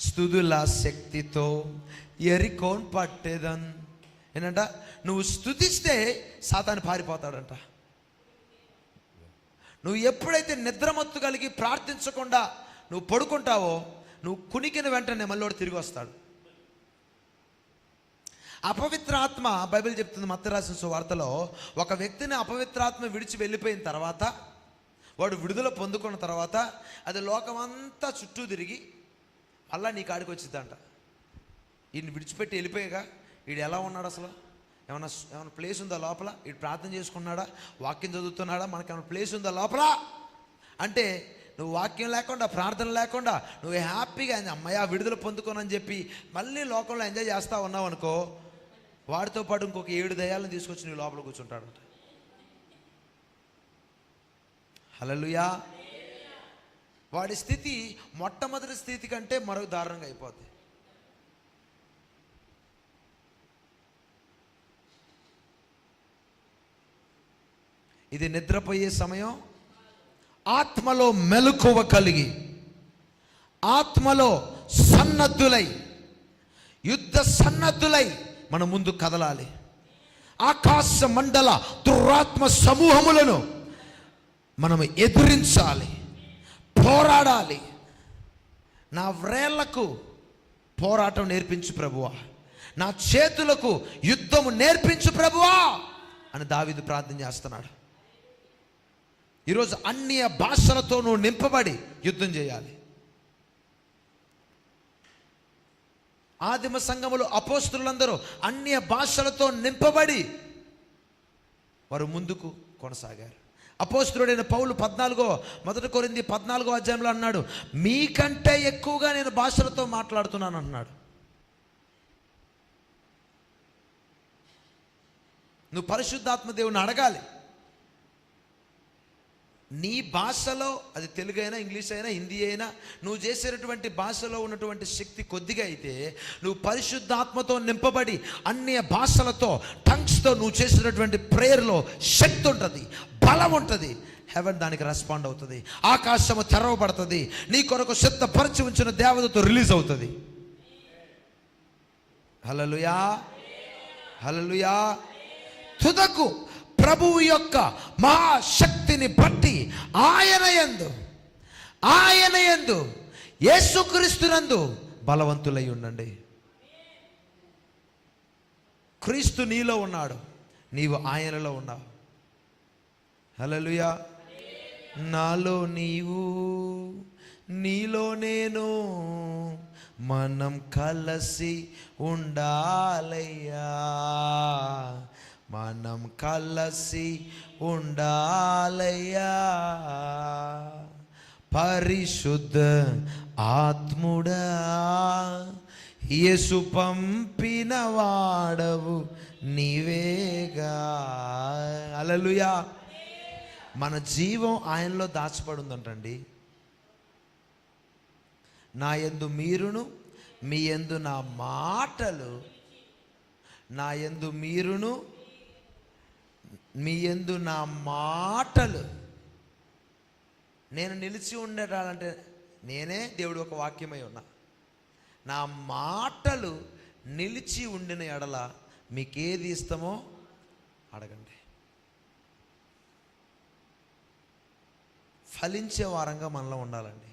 స్తుతుల శక్తితో ఎరికోన్ పట్టేదం. ఏంటంట? నువ్వు స్తుతిస్తే సాతాను పారిపోతాడంట. నువ్వు ఎప్పుడైతే నిద్రమత్తు కలిగి ప్రార్థించకుండా నువ్వు పడుకుంటావో, నువ్వు కునికిన వెంటనే మళ్ళీ తిరిగి వస్తాడు. అపవిత్రాత్మ, బైబిల్ చెప్తుంది మత్తయి రాసిన సువార్తలో, ఒక వ్యక్తిని అపవిత్రాత్మ విడిచి వెళ్ళిపోయిన తర్వాత, వాడు విడుదల పొందుకున్న తర్వాత అది లోకమంతా చుట్టూ తిరిగి మళ్ళా నీ కాడికి వచ్చిందంట. ఈయన విడిచిపెట్టి వెళ్ళిపోయాక వీడు ఎలా ఉన్నాడు, అసలు ఏమన్నా ప్లేస్ ఉందా లోపల, వీడు ప్రార్థన చేసుకున్నాడా, వాక్యం చదువుతున్నాడా, మనకేమైనా ప్లేస్ ఉందా లోపల అంటే, నువ్వు వాక్యం లేకుండా ప్రార్థన లేకుండా నువ్వు హ్యాపీగా అమ్మయ్య విడుదల పొందుకోనని చెప్పి మళ్ళీ లోకంలో ఎంజాయ్ చేస్తూ ఉన్నావు అనుకో, వాడితో పాటు ఇంకొక 7 దయ్యాలను తీసుకొచ్చి నీ లోపల కూర్చుంటాడంట. హల్లెలూయా. వాడి స్థితి మొట్టమొదటి స్థితి కంటే మరొక దారుణంగా అయిపోద్ది. ఇది నిద్రపోయే సమయం. ఆత్మలో మెలకువ కలిగి, ఆత్మలో సన్నద్ధులై, యుద్ధ సన్నద్ధులై మనం ముందు కదలాలి. ఆకాశ మండల దురాత్మ సమూహములను మనం ఎదిరించాలి, పోరాడాలి. నా వ్రేళ్లకు పోరాటం నేర్పించు ప్రభువా, నా చేతులకు యుద్ధము నేర్పించు ప్రభువా అని దావీదు ప్రార్థన చేస్తున్నాడు. ఈరోజు అన్య భాషలతో నువ్వు నింపబడి యుద్ధం చేయాలి. ఆదిమ సంఘములో అపోస్తలులందరూ అన్య భాషలతో నింపబడి వారు ముందుకు కొనసాగారు. అపోస్తలుడైన పౌలు 1 కొరింథీ 14 అధ్యాయంలో అన్నాడు, మీకంటే ఎక్కువగా నేను భాషలతో మాట్లాడుతున్నాను అన్నాడు. నువ్వు పరిశుద్ధాత్మ దేవుని అడగాలి. నీ భాషలో, అది తెలుగు అయినా ఇంగ్లీష్ అయినా హిందీ అయినా, నువ్వు చేసేటటువంటి భాషలో ఉన్నటువంటి శక్తి కొద్దిగా అయితే, నువ్వు పరిశుద్ధాత్మతో నింపబడి అన్య భాషలతో టంగ్స్తో నువ్వు చేసినటువంటి ప్రేయర్లో శక్తి ఉంటుంది, బలం ఉంటుంది. హెవెన్ దానికి రెస్పాండ్ అవుతుంది. ఆకాశము తెరవబడుతుంది. నీ కొరకు సిద్ధపరిచి ఉంచిన దేవతతో రిలీజ్ అవుతుంది. హల్లెలూయా, హల్లెలూయా. తుదకు ప్రభువు యొక్క మహాశక్తిని బట్టి ఆయన యందు యేసుక్రీస్తునందు బలవంతులై ఉండండి. క్రీస్తు నీలో ఉన్నాడు, నీవు ఆయనలో ఉన్నావు. హల్లెలూయా. నాలో నీవు, నీలో నేను, మనం కలిసి ఉండాలయ్యా, మనం కలిసి ఉండాలయ్యా. పరిశుద్ధ ఆత్ముడా, యేసు పంపిన వాడవు నీవేగా. హల్లెలూయా. మన జీవం ఆయనలో దాచబడి ఉందంటండి. నా యందు మీరును మీ యందు నా మాటలు, నా యందు మీరును మీ యందు నా మాటలు. నేను నిలిచి ఉండేటాలంటే నేనే దేవుడు ఒక వాక్యమై ఉన్నా. నా మాటలు నిలిచి ఉండిన ఎడల మీకేది ఇష్టమో అడగండి. ఫలించే వారంగా మనలో ఉండాలండి.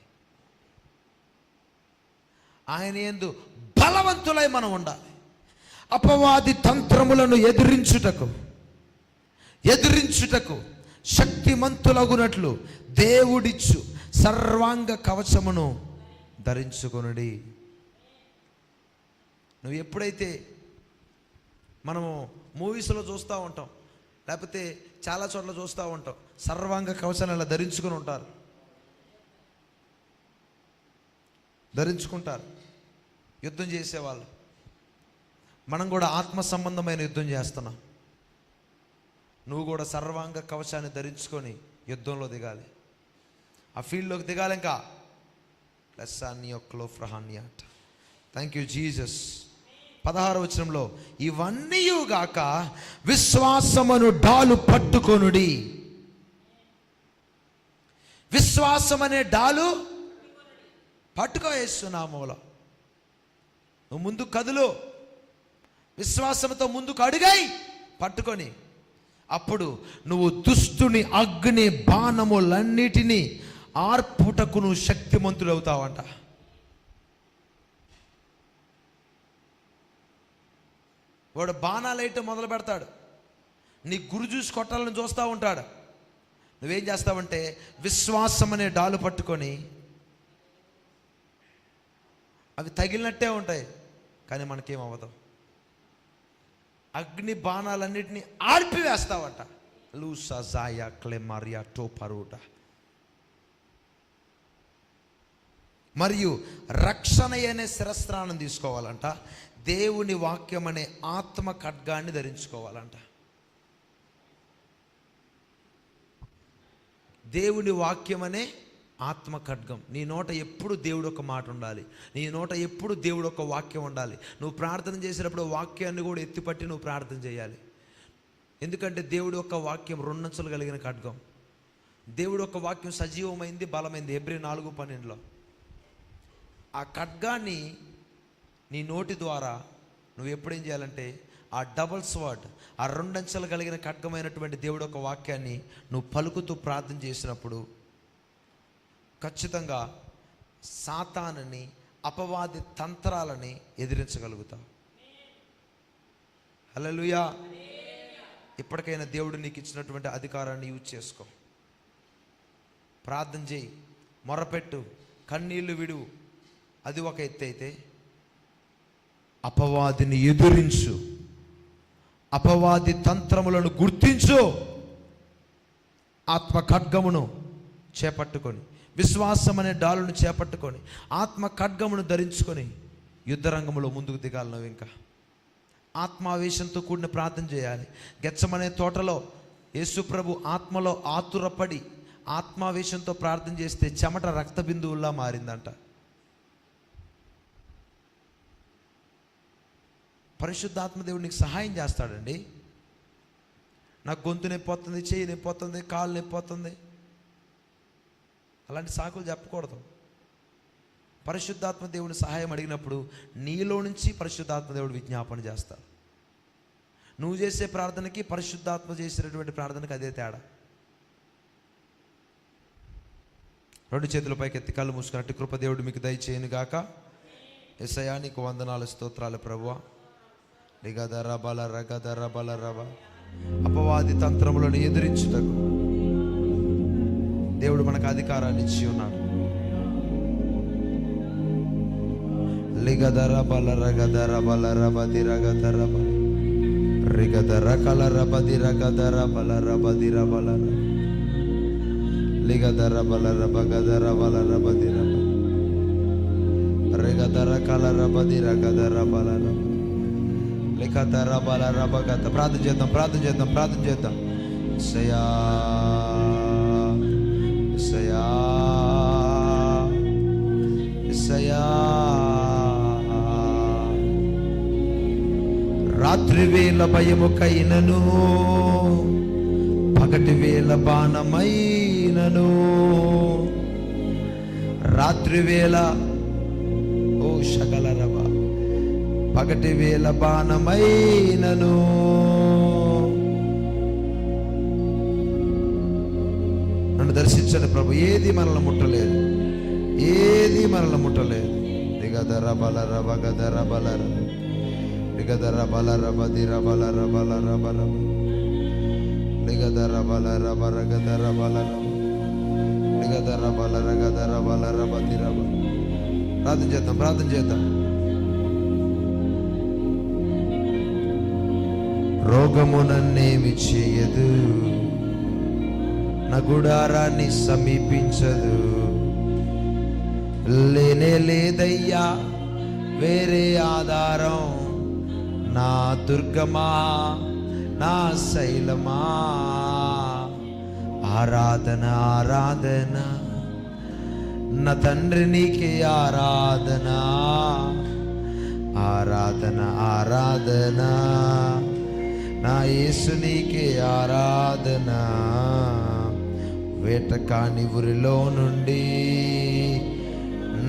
ఆయన యందు బలవంతులై మనం ఉండాలి. అపవాది తంత్రములను ఎదిరించుటకు శక్తిమంతులగునట్లు దేవుడిచ్చు సర్వాంగ కవచమును ధరించుకొనుడి. నువ్వు ఎప్పుడైతే మనము మూవీస్లో చూస్తూ ఉంటాం, లేకపోతే చాలా చోట్ల చూస్తూ ఉంటాం, సర్వాంగ కవచాన్ని అలా ధరించుకొని ఉంటారు, ధరించుకుంటారు యుద్ధం చేసేవాళ్ళు. మనం కూడా ఆత్మ సంబంధమైన యుద్ధం చేస్తున్నాం. నువ్వు కూడా సర్వాంగ కవచాన్ని ధరించుకొని యుద్ధంలో దిగాలి, ఆ ఫీల్డ్లోకి దిగాలి. ఇంకా థ్యాంక్ యూ జీసస్. 16వ వచనంలో ఇవన్నీయుగాక విశ్వాసమును డాలు పట్టుకొనుడి. విశ్వాసం అనే డాలు పట్టుకో. యేసునామములో నువ్వు ముందు కదులు, విశ్వాసంతో ముందుకు అడుగాయి పట్టుకొని. అప్పుడు నువ్వు దుష్టుని అగ్ని బాణములన్నిటినీ ఆర్పుటకు నువ్వు శక్తిమంతుడవుతావంట. వాడు బాణాలు వేయటం మొదలు పెడతాడు, నీ గురి చూసి కొట్టాలని చూస్తూ ఉంటాడు. నువ్వేం చేస్తావంటే విశ్వాసం అనే డాలు పట్టుకొని, అవి తగిలినట్టే ఉంటాయి కానీ మనకేం అవ్వదు. అగ్ని బాణాలన్నిటినీ ఆర్పివేస్తావంట. లూసా జాయా క్లెమారియా టోపరూట. మరియు రక్షణ అనే శిరస్త్రాన్ని తీసుకోవాలంట. దేవుని వాక్యం అనే ఆత్మ ఖడ్గాన్ని ధరించుకోవాలంట. దేవుని వాక్యం అనే ఆత్మ ఖడ్గం. నీ నోట ఎప్పుడు దేవుడు ఒక మాట ఉండాలి, నీ నోట ఎప్పుడు దేవుడు ఒక వాక్యం ఉండాలి. నువ్వు ప్రార్థన చేసేటప్పుడు వాక్యాన్ని కూడా ఎత్తిపట్టి నువ్వు ప్రార్థన చేయాలి. ఎందుకంటే దేవుడు ఒక వాక్యం 2 అంచులు కలిగిన ఖడ్గం. దేవుడు ఒక వాక్యం సజీవమైంది, బలమైంది. హెబ్రీ 4:12లో ఆ ఖడ్గాన్ని నీ నోటి ద్వారా నువ్వు ఎప్పుడేం చేయాలంటే ఆ డబుల్ స్వర్డ్, ఆ 2 అంచెలు కలిగిన ఖడ్గమైనటువంటి దేవుడు ఒక వాక్యాన్ని నువ్వు పలుకుతూ ప్రార్థన చేసినప్పుడు ఖచ్చితంగా సాతానుని, అపవాది తంత్రాలని ఎదిరించగలుగుతావు. హల్లెలూయా. ఇప్పటికైనా దేవుడు నీకు ఇచ్చినటువంటి అధికారాన్ని యూజ్ చేసుకో. ప్రార్థన చేయి, మొరపెట్టు, కన్నీళ్లు విడువు. అది ఒక ఎత్తు అయితే అపవాదిని ఎదురించు, అపవాది తంత్రములను గుర్తించు. ఆత్మ ఖడ్గమును చేపట్టుకొని, విశ్వాసం అనే డాలును చేపట్టుకొని, ఆత్మ ఖడ్గమును ధరించుకొని యుద్ధరంగంలో ముందుకు దిగాలి. నువ్వు ఇంకా ఆత్మావేశంతో కూడిన ప్రార్థన చేయాలి. గెత్సమనే తోటలో యేసుప్రభు ఆత్మలో ఆతురపడి ఆత్మావేశంతో ప్రార్థన చేస్తే చెమట రక్త బిందువుల్లా మారిందంట. పరిశుద్ధాత్మ దేవుడు నీకు సహాయం చేస్తాడండి. నాకు గొంతు నొప్పి వస్తుంది, చెయ్యి నొప్పి వస్తుంది, కాళ్ళు నొప్పి వస్తుంది, అలాంటి సాకులు చెప్పకూడదు. పరిశుద్ధాత్మ దేవుని సహాయం అడిగినప్పుడు నీలో నుంచి పరిశుద్ధాత్మ దేవుడు విజ్ఞాపన చేస్తాడు. నువ్వు చేసే ప్రార్థనకి పరిశుద్ధాత్మ చేసేటటువంటి ప్రార్థనకి అదే తేడా. 2 చేతుల పైకి ఎత్తి కళ్ళు మూసుకున్నట్టు కృప దేవుడు మీకు దయచేయను గాక. యేసయ్యా నీకు వందనాలు, స్తోత్రాలు ప్రభువా. రిగదర బల రగదర బల రవ. అపవాది తంత్రములను ఎదిరించుటకు దేవుడు మనకు అధికారాన్ని ఇచ్చి ఉన్నాడు. లిగదర బల రగదర బల రబది రగదర బల రిగదర కల రబది రగదర బల రబది రబల లిగదర బల రబగదర బల రబది రబ రిగదర కల రబది రగదర బల రబ లిగదర బల రబగత. ప్రార్థన చేద్దాం, ప్రార్థన చేద్దాం, ప్రార్థన చేద్దాం. సయా యేసయ్యా యేసయ్యా. రాత్రి వేళ భయముకైనను, పగటి వేళ బాణమైనను, రాత్రి వేళ ఓ శగలరవ, పగటి వేళ బాణమైనను, నన్ను దర్శించండి ప్రభు. ఏది మనల్ని ముట్టలేదు, ఏది మనల్ని ముట్టలేదు. దిగదర బలర బగదర బలర దిగదర బలర బదిర బలర బలర బలర దిగదర బలర బరగదర బలర దిగదర బలర గదర బలర బదిర. ప్రార్థన చేద్దాం, ప్రార్థన చేద్దాం. రోగము నన్నేమి చేయదు, నా గుడారాన్ని సమీపించదు. లేనే లేదయ్యా వేరే ఆధారం, నా దుర్గమా నా శైలమా. ఆరాధన ఆరాధన నా తండ్రి నీకే ఆరాధన, ఆరాధన ఆరాధన నా యేసు నీకే ఆరాధన. వేటకాని ఊరిలో నుండి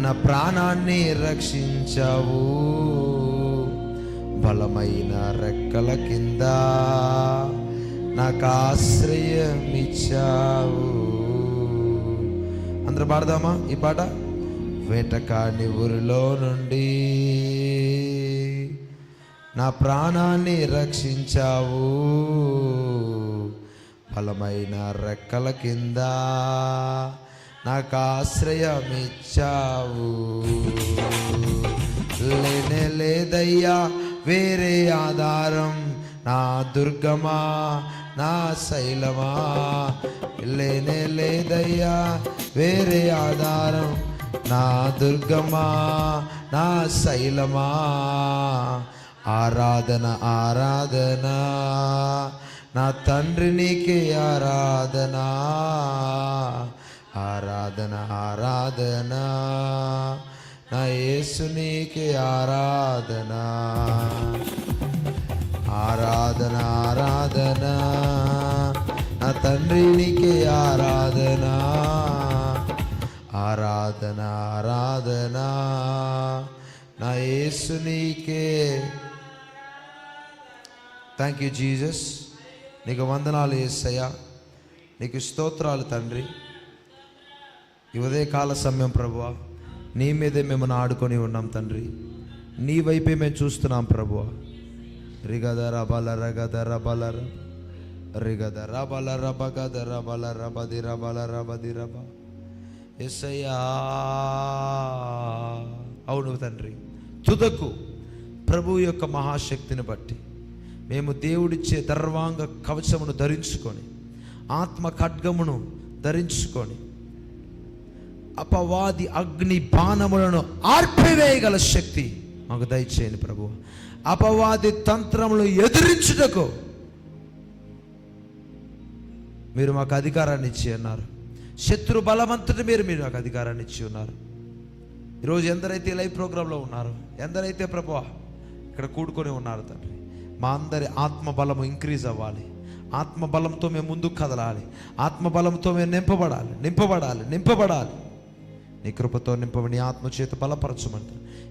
నా ప్రాణాన్ని రక్షించావు, బలమైన రెక్కల కింద నాకు ఆశ్రయం ఇచ్చావు. అందరూ పాడదామా ఈ పాట? వేటకాని ఊరిలో నుండి నా ప్రాణాన్ని రక్షించావు, బలమైన రెక్కల కింద నాకు ఆశ్రయం ఇచ్చావు. లేనే లేదయ్యా వేరే ఆధారం, నా దుర్గమా నా శైలమా. లేనే లేదయ్యా వేరే ఆధారం, నా దుర్గమా నా శైలమా. ఆరాధన ఆరాధన నా తండ్రి నీకే ఆరాధన, ఆరాధన ఆరాధన నా యేసు నీకే ఆరాధన. ఆరాధన ఆరాధన నా తండ్రి నీకే ఆరాధన, ఆరాధన ఆరాధన నా యేసు నీకే. Thank you Jesus. నీకు వందనాలు యేసయ్యా, నీకు స్తోత్రాలు తండ్రి. ఈ ఉదయకాల సమయం ప్రభువా, నీ మీదే మేము ఆడుకొని ఉన్నాం తండ్రి, నీ వైపే మేము చూస్తున్నాం ప్రభువా. రిగదర బలర గదర బలర రిగదర బలర బగదర బలర బదిర బలర బదిరబ. యేసయ్యా అవును తండ్రి, తుదకు ప్రభు యొక్క మహాశక్తిని బట్టి మేము దేవుడిచ్చే దర్వాంగ కవచమును ధరించుకొని, ఆత్మ ఖడ్గమును ధరించుకొని, అపవాది అగ్ని బాణములను ఆర్పివేయగల శక్తి మాకు దయచేయండి ప్రభు. అపవాది తంత్రములు ఎదిరించుటకు మీరు మాకు అధికారాన్ని ఇచ్చి ఉన్నారు. శత్రు బలవంతుడు మీరు మాకు అధికారాన్ని ఇచ్చి ఉన్నారు. ఈరోజు ఎందరైతే లైవ్ ప్రోగ్రాంలో ఉన్నారు, ఎందరైతే ప్రభు ఇక్కడ కూడుకొని ఉన్నారు తండ్రి, మా అందరి ఆత్మబలము ఇంక్రీజ్ అవ్వాలి. ఆత్మబలంతో మేము ముందుకు కదలాలి. ఆత్మబలంతో మేము నింపబడాలి. నీ కృపతో నింపబడి నీ ఆత్మచేత బలపరచమంట.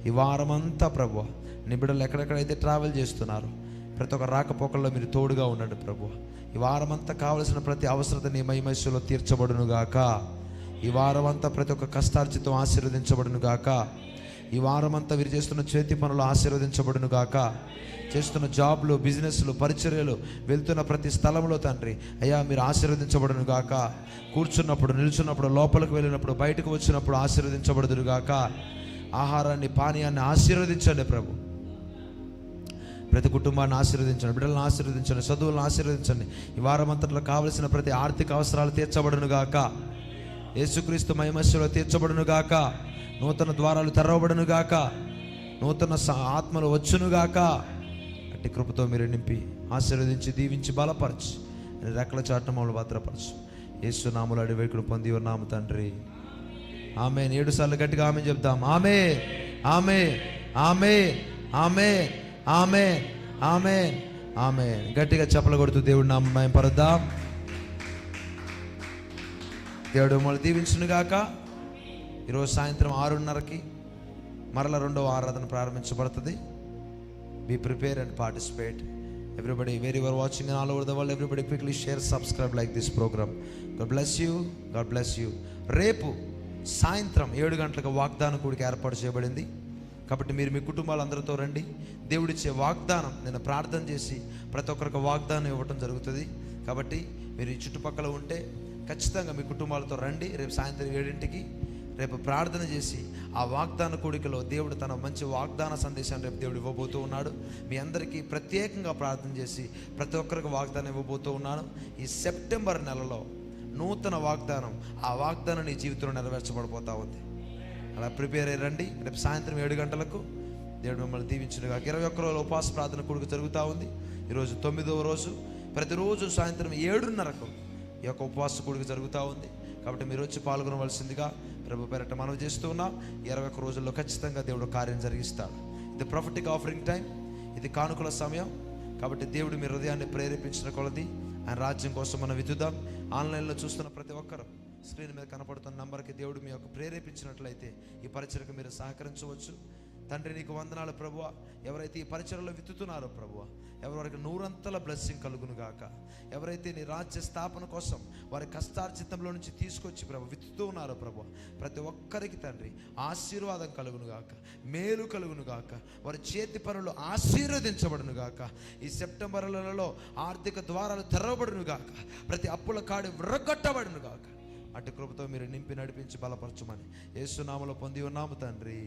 ఈ వారమంతా ప్రభువా, నీ బిడ్డలు ఎక్కడెక్కడైతే ట్రావెల్ చేస్తున్నారో ప్రతి ఒక్క రాకపోకల్లో మీరు తోడుగా ఉండండి ప్రభువా. ఈ వారమంతా కావలసిన ప్రతి అవసరత నీ మహిమలో తీర్చబడును గాక. ఈ వారమంతా ప్రతి ఒక్క కష్టార్జితం ఆశీర్వదించబడును గాక. ఈ వారమంతా వీరు చేస్తున్న చేతి పనులు ఆశీర్వదించబడును గాక. చేస్తున్న జాబ్లు, బిజినెస్లు, పరిచర్యలు, వెళ్తున్న ప్రతి స్థలంలో తండ్రి అయ్యా మీరు ఆశీర్వదించబడును గాక. కూర్చున్నప్పుడు, నిల్చున్నప్పుడు, లోపలికి వెళ్ళినప్పుడు, బయటకు వచ్చినప్పుడు ఆశీర్వదించబడుదురు గాక. ఆహారాన్ని, పానీయాన్ని ఆశీర్వదించండి ప్రభు. ప్రతి కుటుంబాన్ని ఆశీర్వదించండి, బిడ్డలను ఆశీర్వదించండి, చదువులను ఆశీర్వదించండి. ఈ వారమంతట్లో కావలసిన ప్రతి ఆర్థిక అవసరాలు తీర్చబడును గాక. యేసుక్రీస్తు మహిమలో తీర్చబడును గాక. నూతన ద్వారాలు తెరవబడును గాక. నూతన ఆత్మలు వచ్చును గాక. అట్టి కృపతో మీరు నింపి ఆశీర్వదించి దీవించి బలపరచు, రెక్కల చాటున మమ్మల్ని భద్రపరచు. యేసు నామములో అడిగి వేడుకొని పొంది ఉన్నాము తండ్రి. ఆమేన్. 7 సార్లు గట్టిగా ఆమేన్ చెప్దాం. ఆమేన్, amen, amen, amen, amen, amen, ఆమేన్. గట్టిగా చప్పలు కొడుతూ దేవుడి నామమును మహిమపరుద్దాం. దేవుడు మిమ్మల్ని దీవించును గాక. ఈరోజు సాయంత్రం 6:30కి మరల 2వ ఆరాధన ప్రారంభించబడుతుంది. Be prepare and participate. Everybody where you are watching all over the world, everybody quickly share, subscribe like this programme. God bless you, God bless you. రేపు సాయంత్రం 7 గంటలకు వాగ్దాన కూడిక ఏర్పాటు చేయబడింది. కాబట్టి మీరు మీ కుటుంబాలందరితో రండి. దేవుడిచ్చే వాగ్దానం నేను ప్రార్థన చేసి ప్రతి ఒక్కరికి వాగ్దానం ఇవ్వటం జరుగుతుంది. కాబట్టి మీరు ఈ చుట్టుపక్కల ఉంటే ఖచ్చితంగా మీ కుటుంబాలతో రండి. రేపు సాయంత్రం 7ంటికి రేపు ప్రార్థన చేసి ఆ వాగ్దాన కూడికలో దేవుడు తన మంచి వాగ్దాన సందేశాన్ని రేపు దేవుడు ఇవ్వబోతూ ఉన్నాడు. మీ అందరికీ ప్రత్యేకంగా ప్రార్థన చేసి ప్రతి ఒక్కరికి వాగ్దానం ఇవ్వబోతూ ఉన్నాను. ఈ సెప్టెంబర్ నెలలో నూతన వాగ్దానం, ఆ వాగ్దానం నీ జీవితంలో నెరవేర్చబడిపోతూ ఉంది. అలా ప్రిపేర్ అయ్యి రండి. రేపు సాయంత్రం 7 గంటలకు దేవుడు మిమ్మల్ని దీవించునుగా. 21 రోజుల ఉపవాస ప్రార్థన కూడిక జరుగుతూ ఉంది. ఈరోజు 9వ రోజు. ప్రతిరోజు సాయంత్రం 7:30కు ఈ యొక్క ఉపవాస కూడిక జరుగుతూ ఉంది. కాబట్టి మీరు వచ్చి పాల్గొనవలసిందిగా ప్రభు పేరట మనవి చేస్తూ ఉన్నాం. 21 రోజుల్లో ఖచ్చితంగా దేవుడు కార్యం జరిగిస్తాడు. ఇది ప్రొఫెటిక్ ఆఫరింగ్ టైం, ఇది కానుకల సమయం. కాబట్టి దేవుడు మీ హృదయాన్ని ప్రేరేపించిన కొలది ఆయన రాజ్యం కోసం మనం వితుదాం. ఆన్లైన్లో చూస్తున్న ప్రతి ఒక్కరు స్క్రీన్ మీద కనపడుతున్న నంబర్కి దేవుడు మీ యొక్క ప్రేరేపించినట్లయితే ఈ పరిచయకు మీరు సహకరించవచ్చు. తండ్రి నీకు వందనాలు ప్రభువా. ఎవరైతే ఈ పరిచయలో విత్తుతున్నారో ప్రభువా, ఎవరికి 100 బ్లెస్సింగ్ కలుగును గాక. ఎవరైతే నీ రాజ్య స్థాపన కోసం వారి కష్టార్జితంలో నుంచి తీసుకొచ్చి ప్రభు విత్తుతూ ఉన్నారో ప్రభు, ప్రతి ఒక్కరికి తండ్రి ఆశీర్వాదం కలుగును గాక, మేలు కలుగును గాక, వారి చేతి పనులు ఆశీర్వదించబడును గాక. ఈ సెప్టెంబర్లలో ఆర్థిక ద్వారాలు తెరవబడును గాక, ప్రతి అప్పుల కాడి విరగొట్టబడును గాక. అటు కృపతో మీరు నింపి నడిపించి బలపరచుమని యేసు నామములో పొంది ఉన్నాము తండ్రి.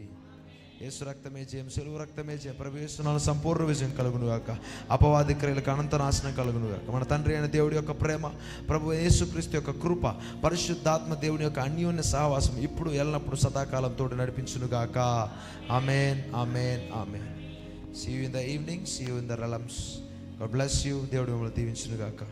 యేసు రక్తమే జయం, సెలువు రక్తమే జయం. ప్రభు యేసు నామములో సంపూర్ణ విజయం కలుగును గాక. అపవాది క్రియలకు అనంత నాశనం కలుగును గాక. మన తండ్రి అయిన దేవుడి యొక్క ప్రేమ, ప్రభు యేసుక్రీస్తు యొక్క కృప, పరిశుద్ధాత్మ దేవుని యొక్క అన్యోన్య సహవాసం ఇప్పుడు ఎల్లప్పుడూ సదాకాలంతో నడిపించును గాక. Amen, amen, amen. See you in the evening, see you in the realms. God bless you. దేవుడు మిమ్మల్ని దీవించును గాక.